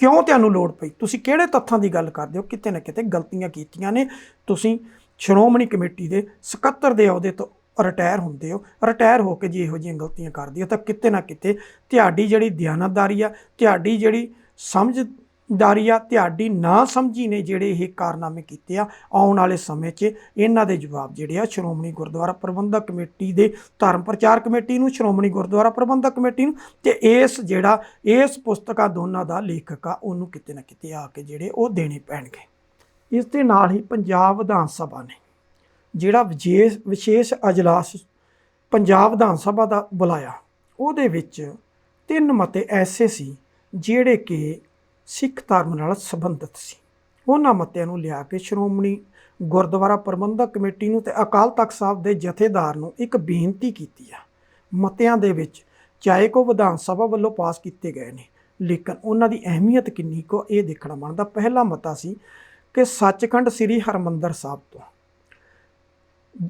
ਕਿਉਂ ਤੁਹਾਨੂੰ ਲੋੜ ਪਈ? ਤੁਸੀਂ ਕਿਹੜੇ ਤੱਥਾਂ ਦੀ ਗੱਲ ਕਰਦੇ ਹੋ? ਕਿਤੇ ਨਾ ਕਿਤੇ ਗਲਤੀਆਂ ਕੀਤੀਆਂ ਨੇ। ਤੁਸੀਂ ਸ਼੍ਰੋਮਣੀ ਕਮੇਟੀ ਦੇ ਸਕੱਤਰ ਦੇ ਅਹੁਦੇ ਤੋਂ ਰਿਟਾਇਰ ਹੁੰਦੇ ਹੋ, ਰਿਟਾਇਰ ਹੋ ਕੇ ਜੇ ਇਹੋ ਜਿਹੀਆਂ ਗਲਤੀਆਂ ਕਰਦੇ ਹੋ ਤਾਂ ਕਿਤੇ ਨਾ ਕਿਤੇ ਤੁਹਾਡੀ ਜਿਹੜੀ ਦਿਆਨਤਦਾਰੀ ਆ, ਤੁਹਾਡੀ ਜਿਹੜੀ ਸਮਝਦਾਰੀ ਆ, ਤੁਹਾਡੀ ਨਾ ਸਮਝੀ ਨੇ ਜਿਹੜੇ ਇਹ ਕਾਰਨਾਮੇ ਕੀਤੇ ਆ, ਆਉਣ ਵਾਲੇ ਸਮੇਂ 'ਚ ਇਹਨਾਂ ਦੇ ਜਵਾਬ ਜਿਹੜੇ ਆ ਸ਼੍ਰੋਮਣੀ ਗੁਰਦੁਆਰਾ ਪ੍ਰਬੰਧਕ ਕਮੇਟੀ ਦੇ ਧਰਮ ਪ੍ਰਚਾਰ ਕਮੇਟੀ ਨੂੰ, ਸ਼੍ਰੋਮਣੀ ਗੁਰਦੁਆਰਾ ਪ੍ਰਬੰਧਕ ਕਮੇਟੀ ਨੂੰ ਤੇ ਇਸ ਪੁਸਤਕਾਂ ਦੋਨਾਂ ਦਾ ਲੇਖਕ ਆ ਉਹਨੂੰ ਕਿਤੇ ਨਾ ਕਿਤੇ ਆ ਕੇ ਜਿਹੜੇ ਉਹ ਦੇਣੇ ਪੈਣਗੇ। ਇਸ ਦੇ ਨਾਲ ਹੀ ਪੰਜਾਬ ਵਿਧਾਨ ਸਭਾ ਨੇ ਜਿਹੜਾ ਵਿਸ਼ੇਸ਼ ਅਜਲਾਸ ਪੰਜਾਬ ਵਿਧਾਨ ਸਭਾ ਦਾ ਬੁਲਾਇਆ, ਉਹਦੇ ਵਿੱਚ 3 ਮਤੇ ਐਸੇ ਸੀ ਜਿਹੜੇ ਕਿ ਸਿੱਖ ਧਰਮ ਨਾਲ ਸੰਬੰਧਿਤ ਸੀ। ਉਹਨਾਂ ਮਤਿਆਂ ਨੂੰ ਲਿਆ ਕੇ ਸ਼੍ਰੋਮਣੀ ਗੁਰਦੁਆਰਾ ਪ੍ਰਬੰਧਕ ਕਮੇਟੀ ਨੂੰ ਤੇ ਅਕਾਲ ਤਖਤ ਸਾਹਿਬ ਦੇ ਜਥੇਦਾਰ ਨੂੰ ਇੱਕ ਬੇਨਤੀ ਕੀਤੀ ਆ। ਮਤਿਆਂ ਦੇ ਵਿੱਚ ਚਾਹੇ ਕੋ ਵਿਧਾਨ ਸਭਾ ਵੱਲੋਂ ਪਾਸ ਕੀਤੇ ਗਏ ਨੇ, ਲੇਕਿਨ ਉਹਨਾਂ ਦੀ ਅਹਿਮੀਅਤ ਕਿੰਨੀ ਕੋ ਇਹ ਦੇਖਣਾ ਬਣਦਾ। ਪਹਿਲਾ ਮਤਾ ਸੀ ਕਿ ਸੱਚਖੰਡ ਸ੍ਰੀ ਹਰਿਮੰਦਰ ਸਾਹਿਬ ਤੋਂ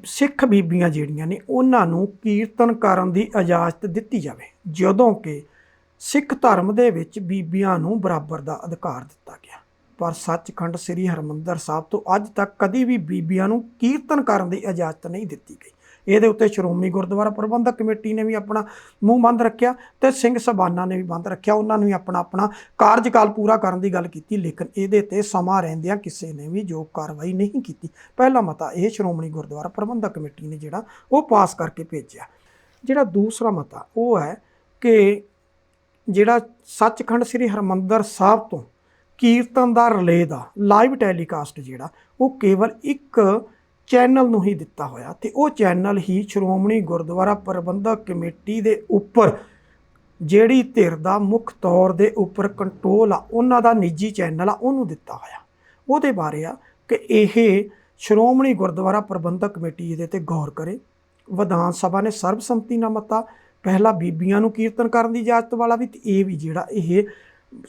ਸਿੱਖ ਬੀਬੀਆਂ ਜਿਹੜੀਆਂ ਨੇ ਉਹਨਾਂ ਨੂੰ ਕੀਰਤਨ ਕਰਨ ਦੀ ਇਜਾਜ਼ਤ ਦਿੱਤੀ ਜਾਵੇ, ਜਦੋਂ ਕਿ ਸਿੱਖ ਧਰਮ ਦੇ ਵਿੱਚ ਬੀਬੀਆਂ ਨੂੰ ਬਰਾਬਰ ਦਾ ਅਧਿਕਾਰ ਦਿੱਤਾ ਗਿਆ। ਪਰ ਸੱਚਖੰਡ ਸ੍ਰੀ ਹਰਿਮੰਦਰ ਸਾਹਿਬ ਤੋਂ ਅੱਜ ਤੱਕ ਕਦੀ ਵੀ ਬੀਬੀਆਂ ਨੂੰ ਕੀਰਤਨ ਕਰਨ ਦੀ ਇਜਾਜ਼ਤ ਨਹੀਂ ਦਿੱਤੀ ਗਈ। ਇਹਦੇ ਉੱਤੇ ਸ਼੍ਰੋਮਣੀ ਗੁਰਦੁਆਰਾ ਪ੍ਰਬੰਧਕ ਕਮੇਟੀ ਨੇ ਵੀ ਆਪਣਾ ਮੂੰਹ ਬੰਦ ਰੱਖਿਆ ਤੇ ਸਿੰਘ ਸਭਾਨਾਂ ਨੇ ਵੀ ਬੰਦ ਰੱਖਿਆ, ਉਹਨਾਂ ਨੂੰ ਵੀ ਆਪਣਾ ਕਾਰਜਕਾਲ ਪੂਰਾ ਕਰਨ ਦੀ ਗੱਲ ਕੀਤੀ, ਲੇਕਿਨ ਇਹਦੇ ਤੇ ਸਮਾਂ ਰਹਿੰਦਿਆਂ ਕਿਸੇ ਨੇ ਵੀ ਜੋ ਕਾਰਵਾਈ ਨਹੀਂ ਕੀਤੀ। ਪਹਿਲਾ ਮਤਾ ਇਹ ਸ਼੍ਰੋਮਣੀ ਗੁਰਦੁਆਰਾ ਪ੍ਰਬੰਧਕ ਕਮੇਟੀ ਨੇ ਜਿਹੜਾ ਉਹ ਪਾਸ ਕਰਕੇ ਭੇਜਿਆ। ਜਿਹੜਾ ਦੂਸਰਾ ਮਤਾ ਉਹ ਹੈ ਕਿ ਜਿਹੜਾ ਸੱਚਖੰਡ ਸ੍ਰੀ ਹਰਿਮੰਦਰ ਸਾਹਿਬ ਤੋਂ ਕੀਰਤਨ ਦਾ ਰਿਲੇ ਦਾ ਲਾਈਵ ਟੈਲੀਕਾਸਟ ਜਿਹੜਾ ਉਹ ਕੇਵਲ ਇੱਕ ਚੈਨਲ ਨੂੰ ਹੀ ਦਿੱਤਾ ਹੋਇਆ, ਤੇ ਉਹ ਚੈਨਲ ਹੀ ਸ਼੍ਰੋਮਣੀ ਗੁਰਦੁਆਰਾ ਪ੍ਰਬੰਧਕ ਕਮੇਟੀ ਦੇ ਉੱਪਰ ਜਿਹੜੀ ਧਿਰ ਦਾ ਮੁੱਖ ਤੌਰ ਦੇ ਉੱਪਰ ਕੰਟਰੋਲ ਆ, ਉਹਨਾਂ ਦਾ ਨਿੱਜੀ ਚੈਨਲ ਆ, ਉਹਨੂੰ ਦਿੱਤਾ ਹੋਇਆ। ਉਹਦੇ ਬਾਰੇ ਆ ਕਿ ਇਹ ਸ਼੍ਰੋਮਣੀ ਗੁਰਦੁਆਰਾ ਪ੍ਰਬੰਧਕ ਕਮੇਟੀ ਇਹਦੇ ਤੇ ਗੌਰ ਕਰੇ। ਵਿਧਾਨ ਸਭਾ ਨੇ ਸਰਬਸੰਮਤੀ ਨਾਲ ਮਤਾ, ਪਹਿਲਾਂ ਬੀਬੀਆਂ ਨੂੰ ਕੀਰਤਨ ਕਰਨ ਦੀ ਇਜਾਜ਼ਤ ਵਾਲਾ ਵੀ, ਤੇ ਇਹ ਵੀ ਜਿਹੜਾ ਇਹ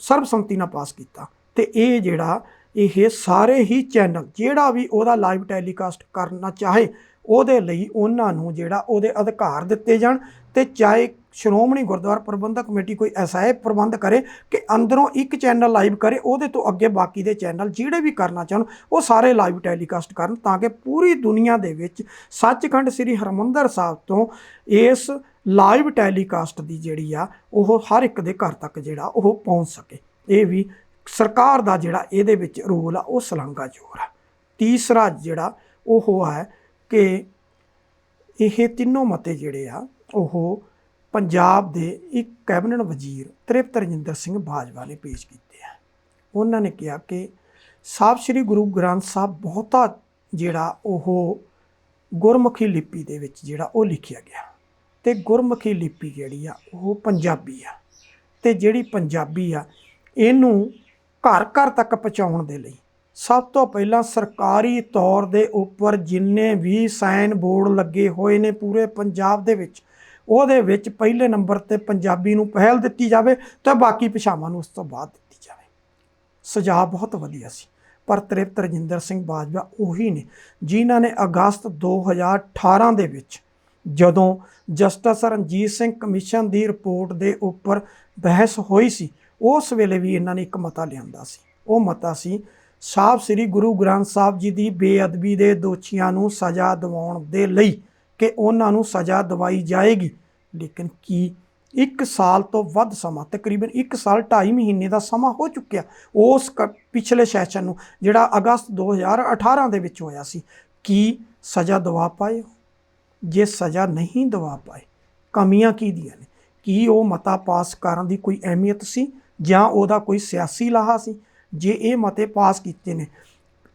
ਸਰਬਸੰਮਤੀ ਨਾਲ ਪਾਸ ਕੀਤਾ। ਤੇ ਇਹ ਜਿਹੜਾ ਇਹ ਸਾਰੇ ਹੀ ਚੈਨਲ ਜਿਹੜਾ ਵੀ ਉਹਦਾ ਲਾਈਵ ਟੈਲੀਕਾਸਟ ਕਰਨਾ ਚਾਹੇ ਉਹਦੇ ਲਈ ਉਹਨਾਂ ਨੂੰ ਜਿਹੜਾ ਉਹਦੇ ਅਧਿਕਾਰ ਦਿੱਤੇ ਜਾਣ, ਤੇ ਚਾਹੇ ਸ਼੍ਰੋਮਣੀ ਗੁਰਦੁਆਰਾ ਪ੍ਰਬੰਧਕ ਕਮੇਟੀ ਕੋਈ ਐਸਾ ਪ੍ਰਬੰਧ ਕਰੇ ਕਿ ਅੰਦਰੋਂ ਇੱਕ ਚੈਨਲ ਲਾਈਵ ਕਰੇ, ਉਹਦੇ ਤੋਂ ਅੱਗੇ ਬਾਕੀ ਦੇ ਚੈਨਲ ਜਿਹੜੇ ਵੀ ਕਰਨਾ ਚਾਹਣ ਉਹ ਸਾਰੇ ਲਾਈਵ ਟੈਲੀਕਾਸਟ ਕਰਨ, ਤਾਂ ਕਿ ਪੂਰੀ ਦੁਨੀਆ ਦੇ ਵਿੱਚ ਸੱਚਖੰਡ ਸ੍ਰੀ ਹਰਿਮੰਦਰ ਸਾਹਿਬ ਤੋਂ ਇਸ ਲਾਈਵ ਟੈਲੀਕਾਸਟ ਦੀ ਜਿਹੜੀ ਆ ਉਹ ਹਰ ਇੱਕ ਦੇ ਘਰ ਤੱਕ ਜਿਹੜਾ ਉਹ ਪਹੁੰਚ ਸਕੇ। ਇਹ ਵੀ ਸਰਕਾਰ ਦਾ ਜਿਹੜਾ ਇਹਦੇ ਵਿੱਚ ਰੋਲ ਆ ਉਹ ਸ਼ਲਾਘਾਯੋਗ ਆ। ਤੀਸਰਾ ਜਿਹੜਾ ਉਹ ਹੈ ਕਿ ਇਹ ਤਿੰਨੋਂ ਮਤੇ ਜਿਹੜੇ ਆ ਉਹ ਪੰਜਾਬ ਦੇ ਇੱਕ ਕੈਬਨਿਟ ਵਜ਼ੀਰ ਤ੍ਰਿਪਤ ਰਜਿੰਦਰ ਸਿੰਘ ਬਾਜਵਾ ਨੇ ਪੇਸ਼ ਕੀਤੇ ਆ। ਉਹਨਾਂ ਨੇ ਕਿਹਾ ਕਿ ਸਾਹਿਬ ਸ੍ਰੀ ਗੁਰੂ ਗ੍ਰੰਥ ਸਾਹਿਬ ਬਹੁਤਾ ਜਿਹੜਾ ਉਹ ਗੁਰਮੁਖੀ ਲਿਪੀ ਦੇ ਵਿੱਚ ਜਿਹੜਾ ਉਹ ਲਿਖਿਆ ਗਿਆ, ਤੇ ਗੁਰਮੁਖੀ ਲਿਪੀ ਜਿਹੜੀ ਆ ਉਹ ਪੰਜਾਬੀ ਆ, ਤੇ ਜਿਹੜੀ ਪੰਜਾਬੀ ਆ ਇਹਨੂੰ ਘਰ ਘਰ ਤੱਕ ਪਹੁੰਚਾਉਣ ਦੇ ਲਈ ਸਭ ਤੋਂ ਪਹਿਲਾਂ ਸਰਕਾਰੀ ਤੌਰ ਦੇ ਉੱਪਰ ਜਿੰਨੇ ਵੀ ਸਾਈਨ ਬੋਰਡ ਲੱਗੇ ਹੋਏ ਨੇ ਪੂਰੇ ਪੰਜਾਬ ਦੇ ਵਿੱਚ, ਉਹਦੇ ਵਿੱਚ ਪਹਿਲੇ ਨੰਬਰ ਤੇ ਪੰਜਾਬੀ ਨੂੰ ਪਹਿਲ ਦਿੱਤੀ ਜਾਵੇ ਤੇ ਬਾਕੀ ਭਾਸ਼ਾਵਾਂ ਨੂੰ ਉਸ ਤੋਂ ਬਾਅਦ ਦਿੱਤੀ ਜਾਵੇ। ਸੁਝਾਅ ਬਹੁਤ ਵਧੀਆ ਸੀ, ਪਰ ਤ੍ਰਿਪਤ ਰਜਿੰਦਰ ਸਿੰਘ ਬਾਜਵਾ ਉਹੀ ਨੇ ਜਿਨ੍ਹਾਂ ਨੇ ਅਗਸਤ 2018 ਦੇ ਵਿੱਚ ਜਦੋਂ ਜਸਟਿਸ ਰਣਜੀਤ ਸਿੰਘ ਕਮਿਸ਼ਨ ਦੀ ਰਿਪੋਰਟ ਦੇ ਉੱਪਰ ਬਹਿਸ ਹੋਈ ਸੀ, ਉਸ ਵੇਲੇ ਵੀ ਇਹਨਾਂ ਨੇ ਇੱਕ ਮਤਾ ਲਿਆਂਦਾ ਸੀ। ਉਹ ਮਤਾ ਸੀ ਸਾਹਿਬ ਸ੍ਰੀ ਗੁਰੂ ਗ੍ਰੰਥ ਸਾਹਿਬ ਜੀ ਦੀ ਬੇਅਦਬੀ ਦੇ ਦੋਸ਼ੀਆਂ ਨੂੰ ਸਜ਼ਾ ਦਿਵਾਉਣ ਦੇ ਲਈ ਕਿ ਉਹਨਾਂ ਨੂੰ ਸਜ਼ਾ ਦਿਵਾਈ ਜਾਏਗੀ। ਲੇਕਿਨ ਕੀ 1 ਸਾਲ ਤੋਂ ਵੱਧ ਸਮਾਂ, ਤਕਰੀਬਨ 1 ਸਾਲ 2.5 ਮਹੀਨੇ ਦਾ ਸਮਾਂ ਹੋ ਚੁੱਕਿਆ ਉਸ ਪਿਛਲੇ ਸੈਸ਼ਨ ਨੂੰ ਜਿਹੜਾ ਅਗਸਤ 2018 ਦੇ ਵਿੱਚ ਹੋਇਆ ਸੀ, ਕੀ ਸਜ਼ਾ ਦਵਾ ਪਾਏ? ਜੇ ਸਜ਼ਾ ਨਹੀਂ ਦਵਾ ਪਾਏ, ਕਮੀਆਂ ਕਿਹਦੀਆਂ ਨੇ? ਕੀ ਉਹ ਮਤਾ ਪਾਸ ਕਰਨ ਦੀ ਕੋਈ ਅਹਿਮੀਅਤ ਸੀ ਜਾਂ ਉਹਦਾ ਕੋਈ ਸਿਆਸੀ ਲਾਹਾ ਸੀ? ਜੇ ਇਹ ਮਤੇ ਪਾਸ ਕੀਤੇ ਨੇ,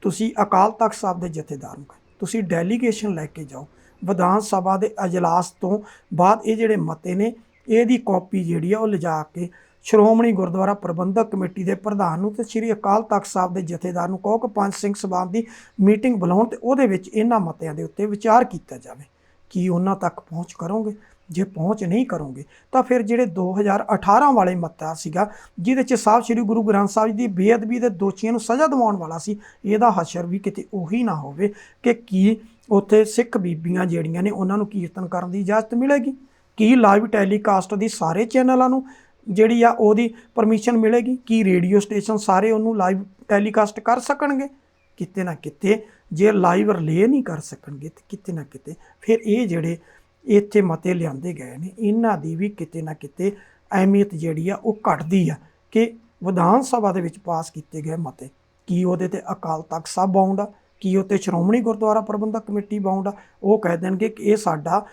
ਤੁਸੀਂ ਅਕਾਲ ਤਖਤ ਸਾਹਿਬ ਦੇ ਜਥੇਦਾਰ ਨੂੰ ਤੁਸੀਂ ਡੈਲੀਗੇਸ਼ਨ ਲੈ ਕੇ ਜਾਓ ਵਿਧਾਨ ਸਭਾ ਦੇ ਅਜਲਾਸ ਤੋਂ ਬਾਅਦ, ਇਹ ਜਿਹੜੇ ਮਤੇ ਨੇ ਇਹਦੀ ਕਾਪੀ ਜਿਹੜੀ ਆ ਉਹ ਲਿਜਾ ਕੇ ਸ਼੍ਰੋਮਣੀ ਗੁਰਦੁਆਰਾ ਪ੍ਰਬੰਧਕ ਕਮੇਟੀ ਦੇ ਪ੍ਰਧਾਨ ਨੂੰ ਤੇ ਸ੍ਰੀ ਅਕਾਲ ਤਖਤ ਸਾਹਿਬ ਦੇ ਜਥੇਦਾਰ ਨੂੰ ਕਹੋ ਕਿ ਪੰਜ ਸਿੰਘ ਸਭਾ ਦੀ ਮੀਟਿੰਗ ਬੁਲਾਉਣ ਤੇ ਉਹਦੇ ਵਿੱਚ ਇਹਨਾਂ ਮਤਿਆਂ ਦੇ ਉੱਤੇ ਵਿਚਾਰ ਕੀਤਾ ਜਾਵੇ। ਕੀ ਉਹਨਾਂ ਤੱਕ ਪਹੁੰਚ ਕਰੋਗੇ? ਜੇ ਪਹੁੰਚ ਨਹੀਂ ਕਰੋਗੇ ਤਾਂ ਫਿਰ ਜਿਹੜੇ 2018 ਵਾਲੇ ਮਤਾ ਸੀਗਾ ਜਿਹਦੇ 'ਚ ਸਾਹਿਬ ਸ੍ਰੀ ਗੁਰੂ ਗ੍ਰੰਥ ਸਾਹਿਬ ਜੀ ਦੀ ਬੇਅਦਬੀ ਦੇ ਦੋਸ਼ੀਆਂ ਨੂੰ ਸਜ਼ਾ ਦਿਵਾਉਣ ਵਾਲਾ ਸੀ, ਇਹਦਾ ਹਸ਼ਰ ਵੀ ਕਿਤੇ ਉਹੀ ਨਾ ਹੋਵੇ ਕਿ ਕੀ ਉੱਥੇ ਸਿੱਖ ਬੀਬੀਆਂ ਜਿਹੜੀਆਂ ਨੇ ਉਹਨਾਂ ਨੂੰ ਕੀਰਤਨ ਕਰਨ ਦੀ ਇਜਾਜ਼ਤ ਮਿਲੇਗੀ? ਕੀ ਲਾਈਵ ਟੈਲੀਕਾਸਟ ਦੀ ਸਾਰੇ ਚੈਨਲਾਂ ਨੂੰ ਜਿਹੜੀ ਆ ਉਹਦੀ ਪਰਮਿਸ਼ਨ ਮਿਲੇਗੀ? ਕੀ ਰੇਡੀਓ ਸਟੇਸ਼ਨ ਸਾਰੇ ਉਹਨੂੰ ਲਾਈਵ ਟੈਲੀਕਾਸਟ ਕਰ ਸਕਣਗੇ? ਕਿਤੇ ਨਾ ਕਿਤੇ ਜੇ ਲਾਈਵ ਰਿਲੇ ਨਹੀਂ ਕਰ ਸਕਣਗੇ ਤੇ ਕਿਤੇ ਨਾ ਕਿਤੇ ਫਿਰ ਇਹ ਜਿਹੜੇ ਇੱਥੇ ਮਤੇ ਲਿਆਂਦੇ ਗਏ ਨੇ ਇਹਨਾਂ ਦੀ ਵੀ ਕਿਤੇ ਨਾ ਕਿਤੇ ਅਹਿਮੀਅਤ ਜਿਹੜੀ ਆ ਉਹ ਘਟਦੀ ਆ ਕਿ ਵਿਧਾਨ ਸਭਾ ਦੇ ਵਿੱਚ ਪਾਸ ਕੀਤੇ ਗਏ ਮਤੇ, ਕੀ ਉਹਦੇ ਤੇ ਅਕਾਲ ਤਖਤ ਸਾਹਿਬ ਬਾਉਂਡ ਆ? ਕੀ ਉੱਤੇ ਸ਼੍ਰੋਮਣੀ ਗੁਰਦੁਆਰਾ ਪ੍ਰਬੰਧਕ ਕਮੇਟੀ ਬਾਉਂਡ ਆ? ਉਹ ਕਹਿ ਦੇਣਗੇ ਕਿ ਇਹ ਸਾਡਾ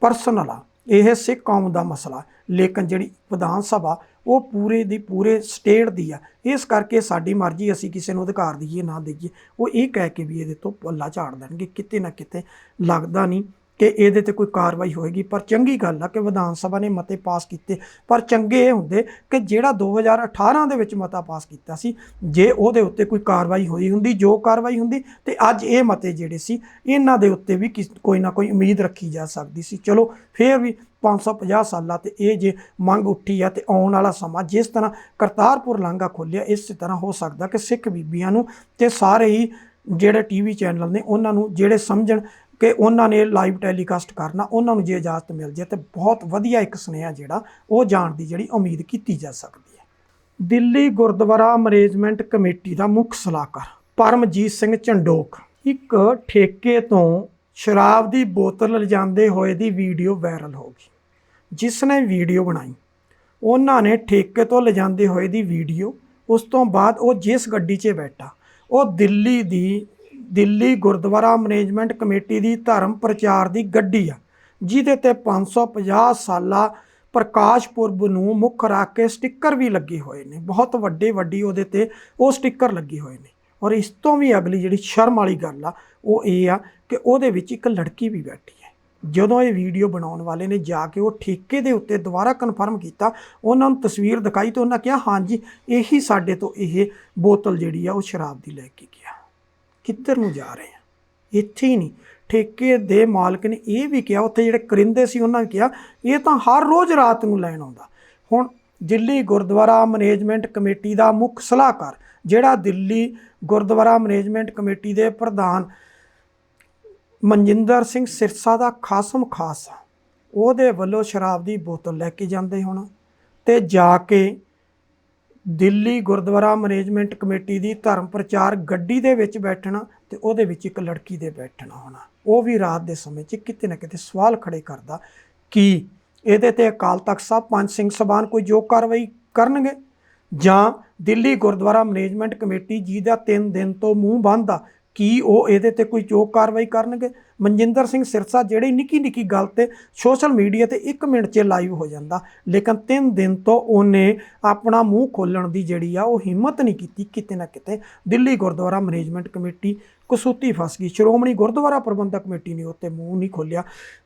ਪਰਸਨਲ ਆ, ਇਹ ਸਿੱਖ ਕੌਮ ਦਾ ਮਸਲਾ। ਲੇਕਿਨ ਜਿਹੜੀ ਵਿਧਾਨ ਸਭਾ ਉਹ ਪੂਰੇ ਦੀ ਪੂਰੇ ਸਟੇਟ ਦੀ ਆ, ਇਸ ਕਰਕੇ ਸਾਡੀ ਮਰਜ਼ੀ, ਅਸੀਂ ਕਿਸੇ ਨੂੰ ਅਧਿਕਾਰ ਦਈਏ ਨਾ ਦਈਏ, ਉਹ ਇਹ ਕਹਿ ਕੇ ਵੀ ਇਹਦੇ ਤੋਂ ਪੱਲਾ ਝਾੜ ਦੇਣਗੇ। ਕਿਤੇ ਨਾ ਕਿਤੇ ਲੱਗਦਾ ਨਹੀਂ ਕਿ ਇਹਦੇ ਤੇ ਕੋਈ ਕਾਰਵਾਈ ਹੋਏਗੀ। ਪਰ ਚੰਗੀ ਗੱਲ ਆ ਕਿ ਵਿਧਾਨ ਸਭਾ ਨੇ ਮਤੇ ਪਾਸ ਕੀਤੇ, ਪਰ ਚੰਗੇ ਇਹ ਹੁੰਦੇ ਕਿ ਜਿਹੜਾ 2018 ਦੇ ਵਿੱਚ ਮਤਾ ਪਾਸ ਕੀਤਾ ਸੀ, ਜੇ ਉਹਦੇ ਉੱਤੇ ਕੋਈ ਕਾਰਵਾਈ ਹੋਈ ਹੁੰਦੀ, ਜੋ ਕਾਰਵਾਈ ਹੁੰਦੀ, ਤੇ ਅੱਜ ਇਹ ਮਤੇ ਜਿਹੜੇ ਸੀ ਇਹਨਾਂ ਦੇ ਉੱਤੇ ਵੀ ਕੋਈ ਨਾ ਕੋਈ ਉਮੀਦ ਰੱਖੀ ਜਾ ਸਕਦੀ ਸੀ। ਚਲੋ ਫਿਰ ਵੀ 550 ਸਾਲਾਂ ਤੇ ਇਹ ਜੇ ਮੰਗ ਉੱਠੀ ਆ ਤੇ ਆਉਣ ਵਾਲਾ ਸਮਾਂ ਜਿਸ ਤਰ੍ਹਾਂ ਕਰਤਾਰਪੁਰ ਲਾਂਘਾ ਖੋਲ੍ਹਿਆ, ਇਸੇ ਤਰ੍ਹਾਂ ਹੋ ਸਕਦਾ ਕਿ ਸਿੱਖ ਬੀਬੀਆਂ ਨੂੰ ਤੇ ਸਾਰੇ ਹੀ ਜਿਹੜੇ TV ਚੈਨਲ ਨੇ ਉਹਨਾਂ ਨੂੰ ਜਿਹੜੇ ਸਮਝਣ ਕਿ ਉਹਨਾਂ ਨੇ ਲਾਈਵ ਟੈਲੀਕਾਸਟ ਕਰਨਾ, ਉਹਨਾਂ ਨੂੰ ਜੇ ਇਜਾਜ਼ਤ ਮਿਲ ਜਾਏ ਤਾਂ ਬਹੁਤ ਵਧੀਆ ਇੱਕ ਸੁਨੇਹਾ ਜਿਹੜਾ ਉਹ ਜਾਣ ਦੀ ਜਿਹੜੀ ਉਮੀਦ ਕੀਤੀ ਜਾ ਸਕਦੀ ਹੈ। ਦਿੱਲੀ ਗੁਰਦੁਆਰਾ ਮੈਨੇਜਮੈਂਟ ਕਮੇਟੀ ਦਾ ਮੁੱਖ ਸਲਾਹਕਾਰ ਪਰਮਜੀਤ ਸਿੰਘ ਝੰਡੋਕ ਇੱਕ ਠੇਕੇ ਤੋਂ ਸ਼ਰਾਬ ਦੀ ਬੋਤਲ ਲਿਜਾਂਦੇ ਹੋਏ ਦੀ ਵੀਡੀਓ ਵਾਇਰਲ ਹੋ ਗਈ। ਜਿਸ ਨੇ ਵੀਡੀਓ ਬਣਾਈ ਉਹਨਾਂ ਨੇ ਠੇਕੇ ਤੋਂ ਲਿਜਾਂਦੇ ਹੋਏ ਦੀ ਵੀਡੀਓ, ਉਸ ਤੋਂ ਬਾਅਦ ਉਹ ਜਿਸ ਗੱਡੀ 'ਚ ਬੈਠਾ ਉਹ ਦਿੱਲੀ ਗੁਰਦੁਆਰਾ ਮੈਨੇਜਮੈਂਟ ਕਮੇਟੀ ਦੀ ਧਰਮ ਪ੍ਰਚਾਰ ਦੀ ਗੱਡੀ ਆ, ਜਿਹਦੇ ਤੇ 550 ਸਾਲਾ ਪ੍ਰਕਾਸ਼ ਪੁਰਬ ਨੂੰ ਮੁੱਖ ਰੱਖ ਕੇ ਸਟicker ਵੀ ਲੱਗੇ ਹੋਏ ਨੇ, ਬਹੁਤ ਵੱਡੀ ਉਹਦੇ ਤੇ ਉਹ ਸਟicker ਲੱਗੇ ਹੋਏ ਨੇ। ਔਰ ਇਸ ਤੋਂ ਵੀ ਅਗਲੀ ਜਿਹੜੀ ਸ਼ਰਮ ਵਾਲੀ ਗੱਲ ਆ ਉਹ ਇਹ ਆ ਕਿ ਉਹਦੇ ਵਿੱਚ ਇੱਕ ਲੜਕੀ ਵੀ ਬੈਠੀ ਹੈ। ਜਦੋਂ ਇਹ ਵੀਡੀਓ ਬਣਾਉਣ ਵਾਲੇ ਨੇ ਜਾ ਕੇ ਉਹ ਠੇਕੇ ਦੇ ਉੱਤੇ ਦੁਬਾਰਾ ਕਨਫਰਮ ਕੀਤਾ, ਉਹਨਾਂ ਨੂੰ ਤਸਵੀਰ ਦਿਖਾਈ ਤੇ ਉਹਨਾਂ ਕਿਹਾ ਹਾਂਜੀ ਇਹੀ ਸਾਡੇ ਤੋਂ ਇਹ ਬੋਤਲ ਜਿਹੜੀ ਆ ਉਹ ਸ਼ਰਾਬ ਦੀ ਲੈ ਕੇ ਗਿਆ। ਕਿੱਧਰ ਨੂੰ ਜਾ ਰਹੇ ਆ? ਇੱਥੇ ਹੀ ਨਹੀਂ, ਠੇਕੇ ਦੇ ਮਾਲਕ ਨੇ ਇਹ ਵੀ ਕਿਹਾ, ਉੱਥੇ ਜਿਹੜੇ ਕਰਿੰਦੇ ਸੀ ਉਹਨਾਂ ਨੇ ਕਿਹਾ ਇਹ ਤਾਂ ਹਰ ਰੋਜ਼ ਰਾਤ ਨੂੰ ਲੈਣ ਆਉਂਦਾ। ਹੁਣ ਦਿੱਲੀ ਗੁਰਦੁਆਰਾ ਮੈਨੇਜਮੈਂਟ ਕਮੇਟੀ ਦਾ ਮੁੱਖ ਸਲਾਹਕਾਰ ਜਿਹੜਾ ਦਿੱਲੀ ਗੁਰਦੁਆਰਾ ਮੈਨੇਜਮੈਂਟ ਕਮੇਟੀ ਦੇ ਪ੍ਰਧਾਨ ਮਨਜਿੰਦਰ ਸਿੰਘ ਸਿਰਸਾ ਦਾ ਖਾਸਮ ਖਾਸ ਆ, ਉਹਦੇ ਵੱਲੋਂ ਸ਼ਰਾਬ ਦੀ ਬੋਤਲ ਲੈ ਕੇ ਜਾਂਦੇ ਹੋਣਾ ਤੇ ਜਾ ਕੇ ਦਿੱਲੀ ਗੁਰਦੁਆਰਾ ਮੈਨੇਜਮੈਂਟ ਕਮੇਟੀ ਦੀ ਧਰਮ ਪ੍ਰਚਾਰ ਗੱਡੀ ਦੇ ਵਿੱਚ ਬੈਠਣਾ ਤੇ ਉਹਦੇ ਵਿੱਚ ਇੱਕ ਲੜਕੀ ਦੇ ਬੈਠਣਾ ਹੋਣਾ, ਉਹ ਵੀ ਰਾਤ ਦੇ ਸਮੇਂ 'ਚ ਕਿਤੇ ਨਾ ਕਿਤੇ ਸਵਾਲ ਖੜੇ ਕਰਦਾ ਕਿ ਇਹਦੇ ਤੇ ਅਕਾਲ ਤਖਤ ਸਾਹਿਬ ਪੰਜ ਸਿੰਘ ਸਭਾਨ ਕੋਈ ਜੋ ਕਾਰਵਾਈ ਕਰਨਗੇ ਜਾਂ ਦਿੱਲੀ ਗੁਰਦੁਆਰਾ ਮੈਨੇਜਮੈਂਟ ਕਮੇਟੀ ਜਿਹਦਾ 3 ਦਿਨ ਤੋਂ ਮੂੰਹ ਬੰਦ ਆ, ਕੀ ਉਹ ਇਹਦੇ ਤੇ ਕੋਈ ਜੋ ਕਾਰਵਾਈ ਕਰਨਗੇ? ਮਨਜਿੰਦਰ ਸਿੰਘ ਸਿਰਸਾ ਜਿਹੜੀ ਨਿੱਕੀ ਗੱਲ ਤੇ ਸੋਸ਼ਲ ਮੀਡੀਆ ਤੇ 1 ਮਿੰਟ 'ਚ ਲਾਈਵ ਹੋ ਜਾਂਦਾ, ਲੇਕਿਨ 3 ਦਿਨ ਤੋਂ ਉਹਨੇ ਆਪਣਾ ਮੂੰਹ ਖੋਲਣ ਦੀ ਜਿਹੜੀ ਆ ਉਹ ਹਿੰਮਤ ਨਹੀਂ ਕੀਤੀ। ਕਿਤੇ ਨਾ ਕਿਤੇ ਦਿੱਲੀ ਗੁਰਦੁਆਰਾ ਮੈਨੇਜਮੈਂਟ ਕਮੇਟੀ ਕਸੂਤੀ ਫਸ ਗਈ। ਸ਼੍ਰੋਮਣੀ ਗੁਰਦੁਆਰਾ ਪ੍ਰਬੰਧਕ ਕਮੇਟੀ ਨੇ ਉੱਤੇ ਮੂੰਹ ਨਹੀਂ ਖੋਲ੍ਹਿਆ,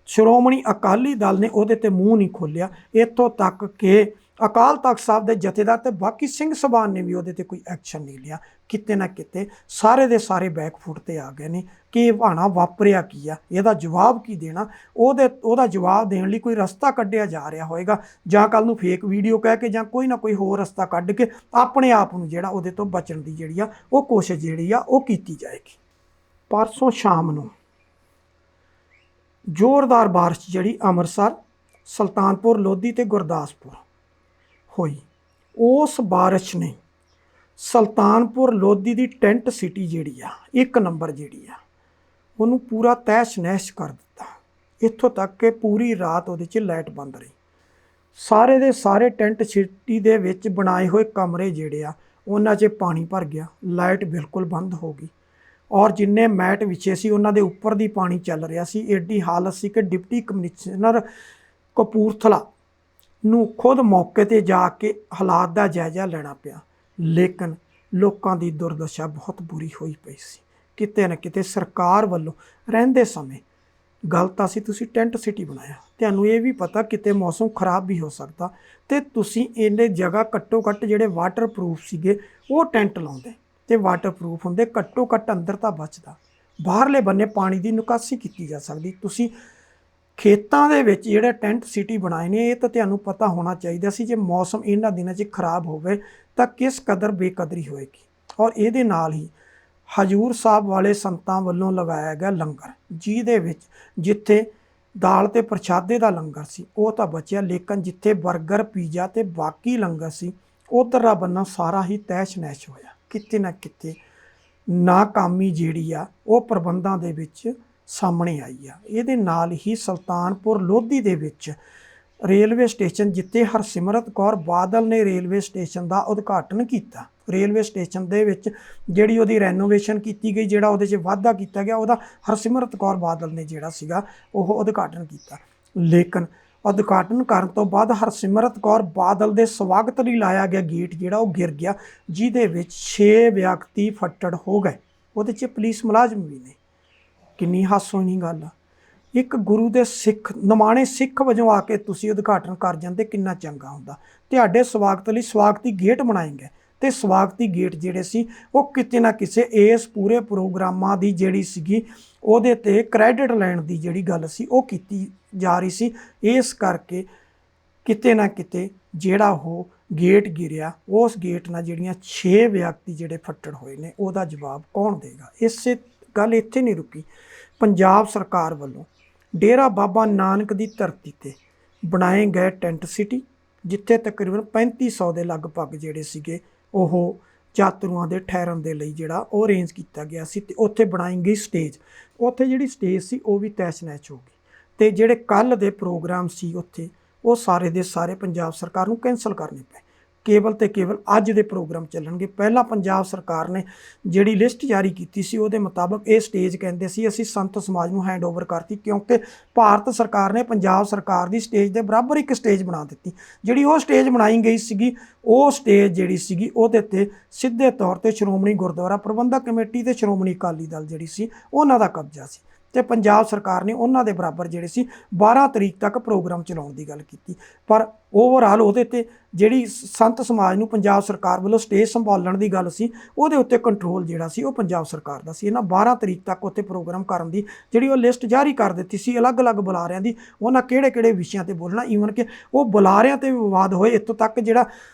ਸ਼੍ਰੋਮਣੀ ਅਕਾਲੀ ਦਲ ਨੇ ਉਹਦੇ ਤੇ ਮੂੰਹ ਨਹੀਂ ਖੋਲ੍ਹਿਆ, ਇੱਥੋਂ ਤੱਕ ਕਿ ਅਕਾਲ ਤਖਤ ਸਾਹਿਬ ਦੇ ਜਥੇਦਾਰ ਤੇ ਬਾਕੀ ਸਿੰਘ ਸਭਾਨ ਨੇ ਵੀ ਉਹਦੇ ਤੇ ਕੋਈ ਐਕਸ਼ਨ ਨਹੀਂ ਲਿਆ। ਕਿਤੇ ਨਾ ਕਿਤੇ ਸਾਰੇ ਦੇ ਸਾਰੇ ਬੈਕਫੁੱਟ ਤੇ ਆ ਗਏ ਨੇ ਕਿ ਇਹ ਭਾਣਾ ਵਾਪਰਿਆ ਕੀ ਆ, ਇਹਦਾ ਜਵਾਬ ਕੀ ਦੇਣਾ। ਉਹਦਾ ਜਵਾਬ ਦੇਣ ਲਈ ਕੋਈ ਰਸਤਾ ਕੱਢਿਆ ਜਾ ਰਿਹਾ ਹੋਏਗਾ, ਜਾਂ ਕੱਲ ਨੂੰ ਫੇਕ ਵੀਡੀਓ ਕਹਿ ਕੇ ਜਾਂ ਕੋਈ ਨਾ ਕੋਈ ਹੋਰ ਰਸਤਾ ਕੱਢ ਕੇ ਆਪਣੇ ਆਪ ਨੂੰ ਜਿਹੜਾ ਉਹਦੇ ਤੋਂ ਬਚਣ ਦੀ ਜਿਹੜੀ ਆ ਉਹ ਕੋਸ਼ਿਸ਼ ਜਿਹੜੀ ਆ ਉਹ ਕੀਤੀ ਜਾਏਗੀ। ਪਰਸੋਂ ਸ਼ਾਮ ਨੂੰ ਜ਼ੋਰਦਾਰ ਬਾਰਿਸ਼ ਜਿਹੜੀ ਅੰਮ੍ਰਿਤਸਰ, ਸੁਲਤਾਨਪੁਰ ਲੋਧੀ ਤੇ ਗੁਰਦਾਸਪੁਰ ਹੋਈ। ਉਸ ਬਾਰਿਸ਼ ਨੇ ਸੁਲਤਾਨਪੁਰ ਲੋਧੀ ਦੀ ਟੈਂਟ ਸਿਟੀ ਜਿਹੜੀ ਆ 1 ਨੰਬਰ ਜਿਹੜੀ ਆ ਉਹਨੂੰ ਪੂਰਾ ਤਹਿਸ਼ ਨਹਿਸ਼ ਕਰ ਦਿੱਤਾ। ਇੱਥੋਂ ਤੱਕ ਕਿ ਪੂਰੀ ਰਾਤ ਉਹਦੇ 'ਚ ਲਾਈਟ ਬੰਦ ਰਹੀ। ਸਾਰੇ ਦੇ ਸਾਰੇ ਟੈਂਟ ਸਿਟੀ ਦੇ ਵਿੱਚ ਬਣਾਏ ਹੋਏ ਕਮਰੇ ਜਿਹੜੇ ਆ ਉਹਨਾਂ 'ਚ ਪਾਣੀ ਭਰ ਗਿਆ, ਲਾਈਟ ਬਿਲਕੁਲ ਬੰਦ ਹੋ ਗਈ, ਔਰ ਜਿੰਨੇ ਮੈਟ ਵਿਛੇ ਸੀ ਉਹਨਾਂ ਦੇ ਉੱਪਰ ਦੀ ਪਾਣੀ ਚੱਲ ਰਿਹਾ ਸੀ। ਐਡੀ ਹਾਲਤ ਸੀ ਕਿ ਡਿਪਟੀ ਕਮਿਸ਼ਨਰ ਕਪੂਰਥਲਾ ਨੂੰ ਖੁਦ ਮੌਕੇ 'ਤੇ ਜਾ ਕੇ ਹਾਲਾਤ ਦਾ ਜਾਇਜ਼ਾ ਲੈਣਾ ਪਿਆ। ਲੇਕਿਨ ਲੋਕਾਂ ਦੀ ਦੁਰਦਸ਼ਾ ਬਹੁਤ ਬੁਰੀ ਹੋਈ ਪਈ ਸੀ। ਕਿਤੇ ਨਾ ਕਿਤੇ ਸਰਕਾਰ ਵੱਲੋਂ ਰਹਿੰਦੇ ਸਮੇਂ ਗਲਤ ਸੀ, ਤੁਸੀਂ ਟੈਂਟ ਸਿਟੀ ਬਣਾਇਆ, ਤੁਹਾਨੂੰ ਇਹ ਵੀ ਪਤਾ ਕਿਤੇ ਮੌਸਮ ਖਰਾਬ ਵੀ ਹੋ ਸਕਦਾ, ਤੇ ਤੁਸੀਂ ਇਹਨੇ ਜਗ੍ਹਾ ਘੱਟੋ ਘੱਟ ਜਿਹੜੇ ਵਾਟਰਪ੍ਰੂਫ ਸੀਗੇ ਉਹ ਟੈਂਟ ਲਾਉਂਦੇ, ਤੇ ਵਾਟਰਪ੍ਰੂਫ ਹੁੰਦੇ ਘੱਟੋ ਘੱਟ ਅੰਦਰ ਤਾਂ ਬਚਦਾ, ਬਾਹਰਲੇ ਬੰਨੇ ਪਾਣੀ ਦੀ ਨਿਕਾਸੀ ਕੀਤੀ ਜਾ ਸਕਦੀ। ਤੁਸੀਂ ਖੇਤਾਂ ਦੇ ਵਿੱਚ ਜਿਹੜੇ ਟੈਂਟ ਸਿਟੀ ਬਣਾਏ ਨੇ, ਇਹ ਤਾਂ ਤੁਹਾਨੂੰ ਪਤਾ ਹੋਣਾ ਚਾਹੀਦਾ ਸੀ ਜੇ ਮੌਸਮ ਇਹਨਾਂ ਦਿਨਾਂ 'ਚ ਖਰਾਬ ਹੋਵੇ ਤਾਂ ਕਿਸ ਕਦਰ ਬੇਕਦਰੀ ਹੋਏਗੀ। ਔਰ ਇਹਦੇ ਨਾਲ ਹੀ ਹਜੂਰ ਸਾਹਿਬ ਵਾਲੇ ਸੰਤਾਂ ਵੱਲੋਂ ਲਗਾਇਆ ਗਿਆ ਲੰਗਰ, ਜਿਹਦੇ ਵਿੱਚ ਜਿੱਥੇ ਦਾਲ ਤੇ ਪ੍ਰਸ਼ਾਦੇ ਦਾ ਲੰਗਰ ਸੀ ਉਹ ਤਾਂ ਬਚਿਆ, ਲੇਕਿਨ ਜਿੱਥੇ 버ਗਰ, ਪੀਜ਼ਾ ਤੇ ਬਾਕੀ ਲੰਗਰ ਸੀ ਉੱਧਰਲਾ ਬੰਨਾ ਸਾਰਾ ਹੀ ਤਹਿਸ਼ ਨਹਿਸ਼ ਹੋਇਆ। ਕਿਤੇ ਨਾ ਕਿਤੇ ਨਾਕਾਮੀ ਜਿਹੜੀ ਆ ਉਹ ਪ੍ਰਬੰਧਾਂ ਦੇ ਵਿੱਚ ਸਾਹਮਣੇ ਆਈ ਆ। ਇਹਦੇ ਨਾਲ ਹੀ ਸੁਲਤਾਨਪੁਰ ਲੋਧੀ ਦੇ ਵਿੱਚ ਰੇਲਵੇ ਸਟੇਸ਼ਨ, ਜਿੱਥੇ ਹਰਸਿਮਰਤ ਕੌਰ ਬਾਦਲ ਨੇ ਰੇਲਵੇ ਸਟੇਸ਼ਨ ਦਾ ਉਦਘਾਟਨ ਕੀਤਾ, ਰੇਲਵੇ ਸਟੇਸ਼ਨ ਦੇ ਵਿੱਚ ਜਿਹੜੀ ਉਹਦੀ ਰੈਨੋਵੇਸ਼ਨ ਕੀਤੀ ਗਈ, ਜਿਹੜਾ ਉਹਦੇ 'ਚ ਵਾਧਾ ਕੀਤਾ ਗਿਆ, ਉਹਦਾ ਹਰਸਿਮਰਤ ਕੌਰ ਬਾਦਲ ਨੇ ਜਿਹੜਾ ਸੀਗਾ ਉਹ ਉਦਘਾਟਨ ਕੀਤਾ। ਲੇਕਿਨ ਉਦਘਾਟਨ ਕਰਨ ਤੋਂ ਬਾਅਦ ਹਰਸਿਮਰਤ ਕੌਰ ਬਾਦਲ ਦੇ ਸਵਾਗਤ ਲਈ ਲਾਇਆ ਗਿਆ ਗੇਟ ਜਿਹੜਾ ਉਹ ਗਿਰ ਗਿਆ, ਜਿਹਦੇ ਵਿੱਚ 6 ਵਿਅਕਤੀ ਫੱਟੜ ਹੋ ਗਏ, ਉਹਦੇ 'ਚ ਪੁਲਿਸ ਮੁਲਾਜ਼ਮ ਵੀ ਨੇ। ਕਿੰਨੀ ਹਾਸੋਹੀਣੀ ਗੱਲ ਆ। ਇੱਕ ਗੁਰੂ ਦੇ ਸਿੱਖ ਨਿਮਾਣੇ ਸਿੱਖ ਵਜੋਂ ਆ ਕੇ ਤੁਸੀਂ ਉਦਘਾਟਨ ਕਰ ਜਾਂਦੇ, ਕਿੰਨਾ ਚੰਗਾ ਹੁੰਦਾ। ਤੁਹਾਡੇ ਸਵਾਗਤ ਲਈ ਸਵਾਗਤੀ ਗੇਟ ਬਣਾਏ ਗਏ, ਤੇ ਸਵਾਗਤੀ ਗੇਟ ਜਿਹੜੇ ਸੀ ਉਹ ਕਿਤੇ ਨਾ ਕਿਸੇ ਇਸ ਪੂਰੇ ਪ੍ਰੋਗਰਾਮਾਂ ਦੀ ਜਿਹੜੀ ਸੀਗੀ ਉਹਦੇ ਤੇ ਕ੍ਰੈਡਿਟ ਲੈਣ ਦੀ ਜਿਹੜੀ ਗੱਲ ਸੀ ਉਹ ਕੀਤੀ ਜਾ ਰਹੀ ਸੀ। ਇਸ ਕਰਕੇ ਕਿਤੇ ਨਾ ਕਿਤੇ ਜਿਹੜਾ ਉਹ ਗੇਟ ਗਿਰਿਆ, ਉਸ ਗੇਟ ਨਾਲ ਜਿਹੜੀਆਂ 6 ਵਿਅਕਤੀ ਜਿਹੜੇ ਫੱਟੜ ਹੋਏ ਨੇ ਉਹਦਾ ਜਵਾਬ ਕੌਣ ਦੇਗਾ। ਇਸੇ ਗੱਲ ਇੱਥੇ ਨਹੀਂ ਰੁਕੀ। ਪੰਜਾਬ ਸਰਕਾਰ ਵੱਲੋਂ ਡੇਰਾ ਬਾਬਾ ਨਾਨਕ ਦੀ ਧਰਤੀ ਤੇ ਬਣਾਏ ਗਏ ਟੈਂਟ ਸਿਟੀ, ਜਿੱਥੇ ਤਕਰੀਬਨ 3500 ਦੇ ਲਗਭਗ ਜਿਹੜੇ ਸੀਗੇ ਉਹ ਯਾਤਰੂਆਂ ਦੇ ਠਹਿਰਨ ਦੇ ਲਈ ਜਿਹੜਾ ਉਹ ਅਰੇਂਜ ਕੀਤਾ ਗਿਆ ਸੀ, ਤੇ ਉੱਥੇ ਬਣਾਈ ਗਈ ਸਟੇਜ, ਉੱਥੇ ਜਿਹੜੀ ਸਟੇਜ ਸੀ ਉਹ ਵੀ ਤਹਿਸ਼ ਨਹਿਸ਼ ਹੋ ਗਈ। ਤੇ ਜਿਹੜੇ ਕੱਲ੍ਹ ਦੇ ਪ੍ਰੋਗਰਾਮ ਸੀ ਉੱਥੇ ਉਹ ਸਾਰੇ ਦੇ ਸਾਰੇ ਪੰਜਾਬ ਸਰਕਾਰ ਨੂੰ ਕੈਂਸਲ ਕਰਨੇ ਪਏ। ਕੇਵਲ ਤੇ ਕੇਵਲ ਅੱਜ ਦੇ ਪ੍ਰੋਗਰਾਮ ਚੱਲਣਗੇ। ਪਹਿਲਾਂ ਪੰਜਾਬ ਸਰਕਾਰ ਨੇ ਜਿਹੜੀ ਲਿਸਟ ਜਾਰੀ ਕੀਤੀ ਸੀ ਉਹਦੇ ਮੁਤਾਬਕ ਇਹ ਸਟੇਜ ਕਹਿੰਦੇ ਸੀ ਅਸੀਂ ਸੰਤ ਸਮਾਜ ਨੂੰ ਹੈਂਡਓਵਰ ਕਰਤੀ, ਕਿਉਂਕਿ ਭਾਰਤ ਸਰਕਾਰ ਨੇ ਪੰਜਾਬ ਸਰਕਾਰ ਦੀ ਸਟੇਜ ਦੇ ਬਰਾਬਰ ਇੱਕ ਸਟੇਜ ਬਣਾ ਦਿੱਤੀ। ਜਿਹੜੀ ਉਹ ਸਟੇਜ ਬਣਾਈ ਗਈ ਸੀਗੀ, ਉਹ ਸਟੇਜ ਜਿਹੜੀ ਸੀਗੀ ਉਹਦੇ 'ਤੇ ਸਿੱਧੇ ਤੌਰ 'ਤੇ ਸ਼੍ਰੋਮਣੀ ਗੁਰਦੁਆਰਾ ਪ੍ਰਬੰਧਕ ਕਮੇਟੀ ਤੇ ਸ਼੍ਰੋਮਣੀ ਅਕਾਲੀ ਦਲ ਜਿਹੜੀ ਸੀ ਉਹਨਾਂ ਦਾ ਕਬਜ਼ਾ ਸੀ, ਤੇ ਪੰਜਾਬ ਸਰਕਾਰ ਨੇ ਉਹਨਾਂ ਦੇ ਬਰਾਬਰ ਜਿਹੜੇ ਸੀ 12 ਤਰੀਕ ਤੱਕ ਪ੍ਰੋਗਰਾਮ ਚਲਾਉਣ ਦੀ ਗੱਲ ਕੀਤੀ। ਪਰ ਓਵਰਆਲ ਉਹਦੇ 'ਤੇ ਜਿਹੜੀ ਸੰਤ ਸਮਾਜ ਨੂੰ ਪੰਜਾਬ ਸਰਕਾਰ ਵੱਲੋਂ ਸਟੇਜ ਸੰਭਾਲਣ ਦੀ ਗੱਲ ਸੀ ਉਹਦੇ ਉੱਤੇ ਕੰਟਰੋਲ ਜਿਹੜਾ ਸੀ ਉਹ ਪੰਜਾਬ ਸਰਕਾਰ ਦਾ ਸੀ। ਇਹਨਾਂ 12 ਤਰੀਕ ਤੱਕ ਉੱਥੇ ਪ੍ਰੋਗਰਾਮ ਕਰਨ ਦੀ ਜਿਹੜੀ ਉਹ ਲਿਸਟ ਜਾਰੀ ਕਰ ਦਿੱਤੀ ਸੀ ਅਲੱਗ-ਅਲੱਗ ਬੁਲਾਰਿਆਂ ਦੀ, ਉਹਨਾਂ ਕਿਹੜੇ-ਕਿਹੜੇ ਵਿਸ਼ਿਆਂ 'ਤੇ ਬੋਲਣਾ, ਈਵਨ ਕਿ ਉਹ ਬੁਲਾਰਿਆਂ 'ਤੇ ਵਿਵਾਦ ਹੋਏ। ਇੱਥੋਂ ਤੱਕ ਜਿਹੜਾ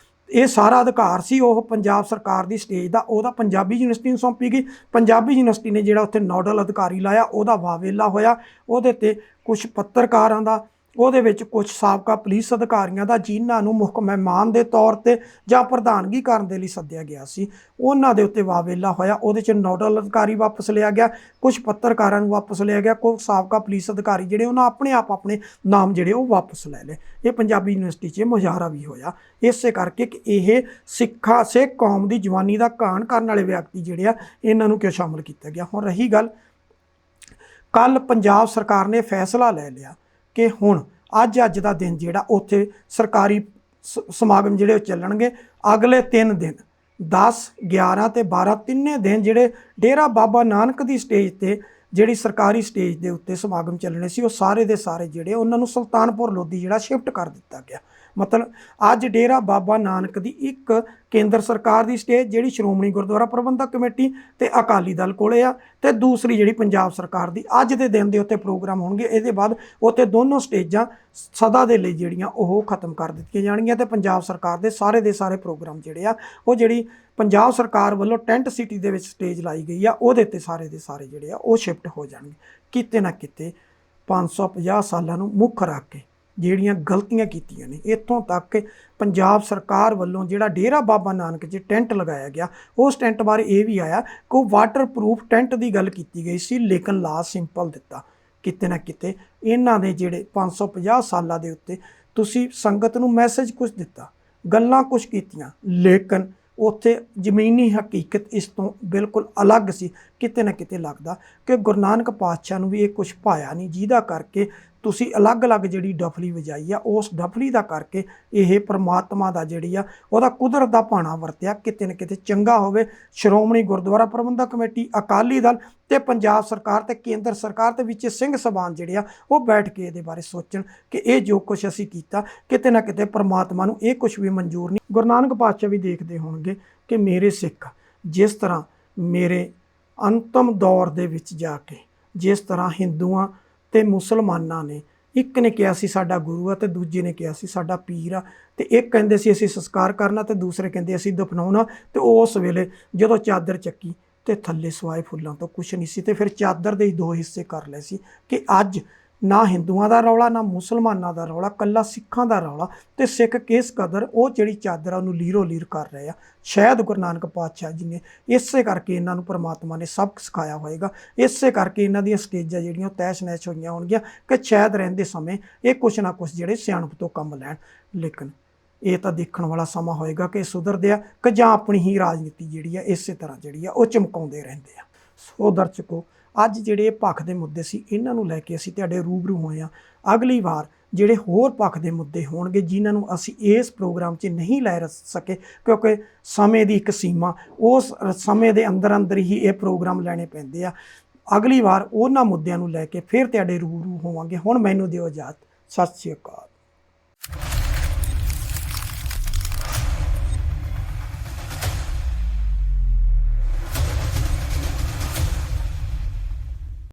ਇਹ ਸਾਰਾ ਅਧਿਕਾਰ ਸੀ ਉਹ ਪੰਜਾਬ ਸਰਕਾਰ ਦੀ ਸਟੇਜ ਦਾ ਉਹਦਾ ਪੰਜਾਬੀ ਯੂਨੀਵਰਸਿਟੀ ਨੂੰ ਸੌਂਪੀ ਗਈ। ਪੰਜਾਬੀ ਯੂਨੀਵਰਸਿਟੀ ਨੇ ਜਿਹੜਾ ਉੱਥੇ ਨੋਡਲ ਅਧਿਕਾਰੀ ਲਾਇਆ ਉਹਦਾ ਵਾਵੇਲਾ ਹੋਇਆ। ਉਹਦੇ 'ਤੇ ਕੁਛ ਪੱਤਰਕਾਰਾਂ ਦਾ, ਉਹਦੇ ਵਿੱਚ ਕੁਛ ਸਾਬਕਾ ਪੁਲਿਸ ਅਧਿਕਾਰੀਆਂ ਦਾ, ਜਿਨ੍ਹਾਂ ਨੂੰ ਮੁੱਖ ਮਹਿਮਾਨ ਦੇ ਤੌਰ ਤੇ ਜਾਂ ਪ੍ਰਧਾਨਗੀ ਕਰਨ ਦੇ ਲਈ ਸੱਦਿਆ ਗਿਆ ਸੀ, ਉਹਨਾਂ ਦੇ ਉੱਤੇ ਵਾਵੇਲਾ ਹੋਇਆ। ਉਹਦੇ 'ਚ ਨੋਡਲ ਅਧਿਕਾਰੀ ਵਾਪਸ ਲਿਆ ਗਿਆ, ਕੁਛ ਪੱਤਰਕਾਰਾਂ ਨੂੰ ਵਾਪਸ ਲਿਆ ਗਿਆ, ਕੁਝ ਸਾਬਕਾ ਪੁਲਿਸ ਅਧਿਕਾਰੀ ਜਿਹੜੇ ਉਹਨਾਂ ਆਪਣੇ ਨਾਮ ਜਿਹੜੇ ਉਹ ਵਾਪਸ ਲੈ ਲਏ। ਇਹ ਪੰਜਾਬੀ ਯੂਨੀਵਰਸਿਟੀ 'ਚ ਮੁਜ਼ਾਹਰਾ ਵੀ ਹੋਇਆ, ਇਸੇ ਕਰਕੇ ਕਿ ਇਹ ਸਿੱਖ ਕੌਮ ਦੀ ਜਵਾਨੀ ਦਾ ਘਾਣ ਕਰਨ ਵਾਲੇ ਵਿਅਕਤੀ ਜਿਹੜੇ ਆ ਇਹਨਾਂ ਨੂੰ ਕਿਉਂ ਸ਼ਾਮਲ ਕੀਤਾ ਗਿਆ। ਹੁਣ ਰਹੀ ਗੱਲ, ਕੱਲ੍ਹ ਪੰਜਾਬ ਸਰਕਾਰ ਨੇ ਫੈਸਲਾ ਲੈ ਲਿਆ ਕਿ ਹੁਣ ਅੱਜ ਦਾ ਦਿਨ ਜਿਹੜਾ ਉੱਥੇ ਸਰਕਾਰੀ ਸਮਾਗਮ ਜਿਹੜੇ ਉਹ ਚੱਲਣਗੇ। ਅਗਲੇ 3 ਦਿਨ 10, 11 ਤੇ 12 ਤਿੰਨੇ ਦਿਨ ਜਿਹੜੇ ਡੇਰਾ ਬਾਬਾ ਨਾਨਕ ਦੀ ਸਟੇਜ ਤੇ ਜਿਹੜੀ ਸਰਕਾਰੀ ਸਟੇਜ ਦੇ ਉੱਤੇ ਸਮਾਗਮ ਚੱਲਣੇ ਸੀ ਉਹ ਸਾਰੇ ਦੇ ਸਾਰੇ ਜਿਹੜੇ ਉਹਨਾਂ ਨੂੰ ਸੁਲਤਾਨਪੁਰ ਲੋਧੀ ਜਿਹੜਾ ਸ਼ਿਫਟ ਕਰ ਦਿੱਤਾ ਗਿਆ। ਮਤਲਬ ਅੱਜ ਡੇਰਾ ਬਾਬਾ ਨਾਨਕ ਦੀ ਇੱਕ ਕੇਂਦਰ ਸਰਕਾਰ ਦੀ ਸਟੇਜ ਜਿਹੜੀ ਸ਼੍ਰੋਮਣੀ ਗੁਰਦੁਆਰਾ ਪ੍ਰਬੰਧਕ ਕਮੇਟੀ ਤੇ ਅਕਾਲੀ ਦਲ ਕੋਲੇ ਆ, ਤੇ ਦੂਸਰੀ ਜਿਹੜੀ ਪੰਜਾਬ ਸਰਕਾਰ ਦੀ ਅੱਜ ਦੇ ਦਿਨ ਦੇ ਉੱਤੇ ਪ੍ਰੋਗਰਾਮ ਹੋਣਗੇ। ਇਹਦੇ ਬਾਅਦ ਉੱਥੇ ਦੋਨੋਂ ਸਟੇਜਾਂ ਸਦਾ ਦੇ ਲਈ ਜਿਹੜੀਆਂ ਉਹ ਖਤਮ ਕਰ ਦਿੱਤੀਆਂ ਜਾਣਗੀਆਂ ਤੇ ਪੰਜਾਬ ਸਰਕਾਰ ਦੇ ਸਾਰੇ ਪ੍ਰੋਗਰਾਮ ਜਿਹੜੇ ਆ ਉਹ ਜਿਹੜੀ ਪੰਜਾਬ ਸਰਕਾਰ ਵੱਲੋਂ ਟੈਂਟ ਸਿਟੀ ਦੇ ਵਿੱਚ ਸਟੇਜ ਲਾਈ ਗਈ ਆ ਉਹਦੇ ਤੇ ਸਾਰੇ ਦੇ ਸਾਰੇ ਜਿਹੜੇ ਆ ਉਹ ਸ਼ਿਫਟ ਹੋ ਜਾਣਗੇ। ਕਿਤੇ ਨਾ ਕਿਤੇ 550 ਸਾਲਾਂ ਨੂੰ ਮੁੱਖ ਰੱਖ ਕੇ ਜਿਹੜੀਆਂ ਗਲਤੀਆਂ ਕੀਤੀਆਂ ਨੇ, ਇੱਥੋਂ ਤੱਕ ਕਿ ਪੰਜਾਬ ਸਰਕਾਰ ਵੱਲੋਂ ਜਿਹੜਾ ਡੇਰਾ ਬਾਬਾ ਨਾਨਕ 'ਚ ਟੈਂਟ ਲਗਾਇਆ ਗਿਆ ਉਸ ਟੈਂਟ ਬਾਰੇ ਇਹ ਵੀ ਆਇਆ ਕਿ ਉਹ ਵਾਟਰਪ੍ਰੂਫ ਟੈਂਟ ਦੀ ਗੱਲ ਕੀਤੀ ਗਈ ਸੀ, ਲੇਕਿਨ ਲਾ ਸਿੰਪਲ ਦਿੱਤਾ। ਕਿਤੇ ਨਾ ਕਿਤੇ ਇਹਨਾਂ ਦੇ ਜਿਹੜੇ 550 ਸਾਲਾਂ ਦੇ ਉੱਤੇ ਤੁਸੀਂ ਸੰਗਤ ਨੂੰ ਮੈਸੇਜ ਕੁਝ ਦਿੱਤਾ, ਗੱਲਾਂ ਕੁਝ ਕੀਤੀਆਂ, ਲੇਕਿਨ ਉੱਥੇ ਜ਼ਮੀਨੀ ਹਕੀਕਤ ਇਸ ਤੋਂ ਬਿਲਕੁਲ ਅਲੱਗ ਸੀ। ਕਿਤੇ ਨਾ ਕਿਤੇ ਲੱਗਦਾ ਕਿ ਗੁਰੂ ਨਾਨਕ ਪਾਤਸ਼ਾਹ ਨੂੰ ਵੀ ਇਹ ਕੁਝ ਭਾਇਆ ਨਹੀਂ, ਜਿਹਦਾ ਕਰਕੇ ਤੁਸੀਂ ਅਲੱਗ-ਅਲੱਗ ਜਿਹੜੀ ਡਫਲੀ ਵਜਾਈ ਆ ਉਸ ਡਫਲੀ ਦਾ ਕਰਕੇ ਇਹ ਪਰਮਾਤਮਾ ਦਾ ਜਿਹੜੀ ਆ ਉਹਦਾ ਕੁਦਰਤ ਦਾ ਭਾਣਾ ਵਰਤਿਆ। ਕਿਤੇ ਨਾ ਕਿਤੇ ਚੰਗਾ ਹੋਵੇ ਸ਼੍ਰੋਮਣੀ ਗੁਰਦੁਆਰਾ ਪ੍ਰਬੰਧਕ ਕਮੇਟੀ, ਅਕਾਲੀ ਦਲ ਤੇ ਪੰਜਾਬ ਸਰਕਾਰ ਤੇ ਕੇਂਦਰ ਸਰਕਾਰ ਤੇ ਵਿੱਚ ਸਿੰਘ ਸਭਾਨ ਜਿਹੜੇ ਆ ਉਹ ਬੈਠ ਕੇ ਇਹਦੇ ਬਾਰੇ ਸੋਚਣ ਕਿ ਇਹ ਜੋ ਕੁਛ ਅਸੀਂ ਕੀਤਾ ਕਿਤੇ ਨਾ ਕਿਤੇ ਪਰਮਾਤਮਾ ਨੂੰ ਇਹ ਕੁਛ ਵੀ ਮਨਜ਼ੂਰ ਨਹੀਂ। ਗੁਰੂ ਨਾਨਕ ਪਾਤਸ਼ਾਹ ਵੀ ਦੇਖਦੇ ਹੋਣਗੇ ਕਿ ਮੇਰੇ ਸਿੱਖ ਜਿਸ ਤਰ੍ਹਾਂ ਮੇਰੇ ਅੰਤਮ ਦੌਰ ਦੇ ਵਿੱਚ ਜਾ ਕੇ ਜਿਸ ਤਰ੍ਹਾਂ ਹਿੰਦੂਆਂ ਤੇ ਮੁਸਲਮਾਨਾਂ ਨੇ, ਇੱਕ ਨੇ ਕਿਹਾ ਸੀ ਸਾਡਾ ਗੁਰੂ ਆ ਤੇ ਦੂਜੇ ਨੇ ਕਿਹਾ ਸੀ ਸਾਡਾ ਪੀਰ ਆ, ਤੇ ਇੱਕ ਕਹਿੰਦੇ ਸੀ ਅਸੀਂ ਸੰਸਕਾਰ ਕਰਨਾ ਤੇ ਦੂਸਰੇ ਕਹਿੰਦੇ ਅਸੀਂ ਦਫਨਾਉਣਾ। ਤੇ ਉਸ ਵੇਲੇ ਜਦੋਂ ਚਾਦਰ ਚੱਕੀ ਤੇ ਥੱਲੇ ਸਵਾਏ ਫੁੱਲਾਂ ਤੋਂ ਕੁਛ ਨਹੀਂ ਸੀ, ਤੇ ਫਿਰ ਚਾਦਰ ਦੇ ਹੀ ਦੋ ਹਿੱਸੇ ਕਰ ਲਏ ਸੀ ਕਿ ਅੱਜ ਨਾ ਹਿੰਦੂਆਂ ਦਾ ਰੌਲਾ ਨਾ ਮੁਸਲਮਾਨਾਂ ਦਾ ਰੌਲਾ, ਕੱਲਾ ਸਿੱਖਾਂ ਦਾ ਰੌਲਾ। ਤੇ ਸਿੱਖ ਕਿਸ ਕਦਰ ਉਹ ਜਿਹੜੀ ਚਾਦਰ ਆ ਉਹਨੂੰ ਲੀਰੋ ਲੀਰ ਕਰ ਰਹੇ ਆ। ਸ਼ਾਇਦ ਗੁਰੂ ਨਾਨਕ ਪਾਤਸ਼ਾਹ ਜੀ ਨੇ ਇਸੇ ਕਰਕੇ ਇਹਨਾਂ ਨੂੰ ਪਰਮਾਤਮਾ ਨੇ ਸਬਕ ਸਿਖਾਇਆ ਹੋਏਗਾ, ਇਸੇ ਕਰਕੇ ਇਹਨਾਂ ਦੀਆਂ ਸਟੇਜਾਂ ਜਿਹੜੀਆਂ ਉਹ ਤੈਸ਼ ਨੈਸ਼ ਹੋਈਆਂ ਹੋਣਗੀਆਂ ਕਿ ਸ਼ਾਇਦ ਰਹਿੰਦੇ ਸਮੇਂ ਇਹ ਕੁਛ ਨਾ ਕੁਛ ਜਿਹੜੇ ਸਿਆਣਪ ਤੋਂ ਕੰਮ ਲੈਣ। ਲੇਕਿਨ ਇਹ ਤਾਂ ਦੇਖਣ ਵਾਲਾ ਸਮਾਂ ਹੋਏਗਾ ਕਿ ਸੁਧਰਦੇ ਆ ਕਿ ਜਾਂ ਆਪਣੀ ਹੀ ਰਾਜਨੀਤੀ ਜਿਹੜੀ ਆ ਇਸੇ ਤਰ੍ਹਾਂ ਜਿਹੜੀ ਆ ਉਹ ਚਮਕਾਉਂਦੇ ਰਹਿੰਦੇ ਆ। ਸੋ ਦਰਸ਼ਕੋ, ਅੱਜ ਜਿਹੜੇ ਪੱਖ ਦੇ ਮੁੱਦੇ ਸੀ ਇਹਨਾਂ ਨੂੰ ਲੈ ਕੇ ਅਸੀਂ ਤੁਹਾਡੇ ਰੂਬਰੂ ਹੋਏ ਹਾਂ। ਅਗਲੀ ਵਾਰ ਜਿਹੜੇ ਹੋਰ ਪੱਖ ਦੇ ਮੁੱਦੇ ਹੋਣਗੇ ਜਿਨ੍ਹਾਂ ਨੂੰ ਅਸੀਂ ਇਸ ਪ੍ਰੋਗਰਾਮ 'ਚ ਨਹੀਂ ਲੈ ਸਕੇ ਕਿਉਂਕਿ ਸਮੇਂ ਦੀ ਇੱਕ ਸੀਮਾ, ਉਸ ਸਮੇਂ ਦੇ ਅੰਦਰ ਹੀ ਇਹ ਪ੍ਰੋਗਰਾਮ ਲੈਣੇ ਪੈਂਦੇ ਆ। ਅਗਲੀ ਵਾਰ ਉਹਨਾਂ ਮੁੱਦਿਆਂ ਨੂੰ ਲੈ ਕੇ ਫਿਰ ਤੁਹਾਡੇ ਰੂਬਰੂ ਹੋਵਾਂਗੇ। ਹੁਣ ਮੈਨੂੰ ਦਿਓ ਇਜਾਜ਼ਤ। ਸਤਿ ਸ਼੍ਰੀ ਅਕਾਲ।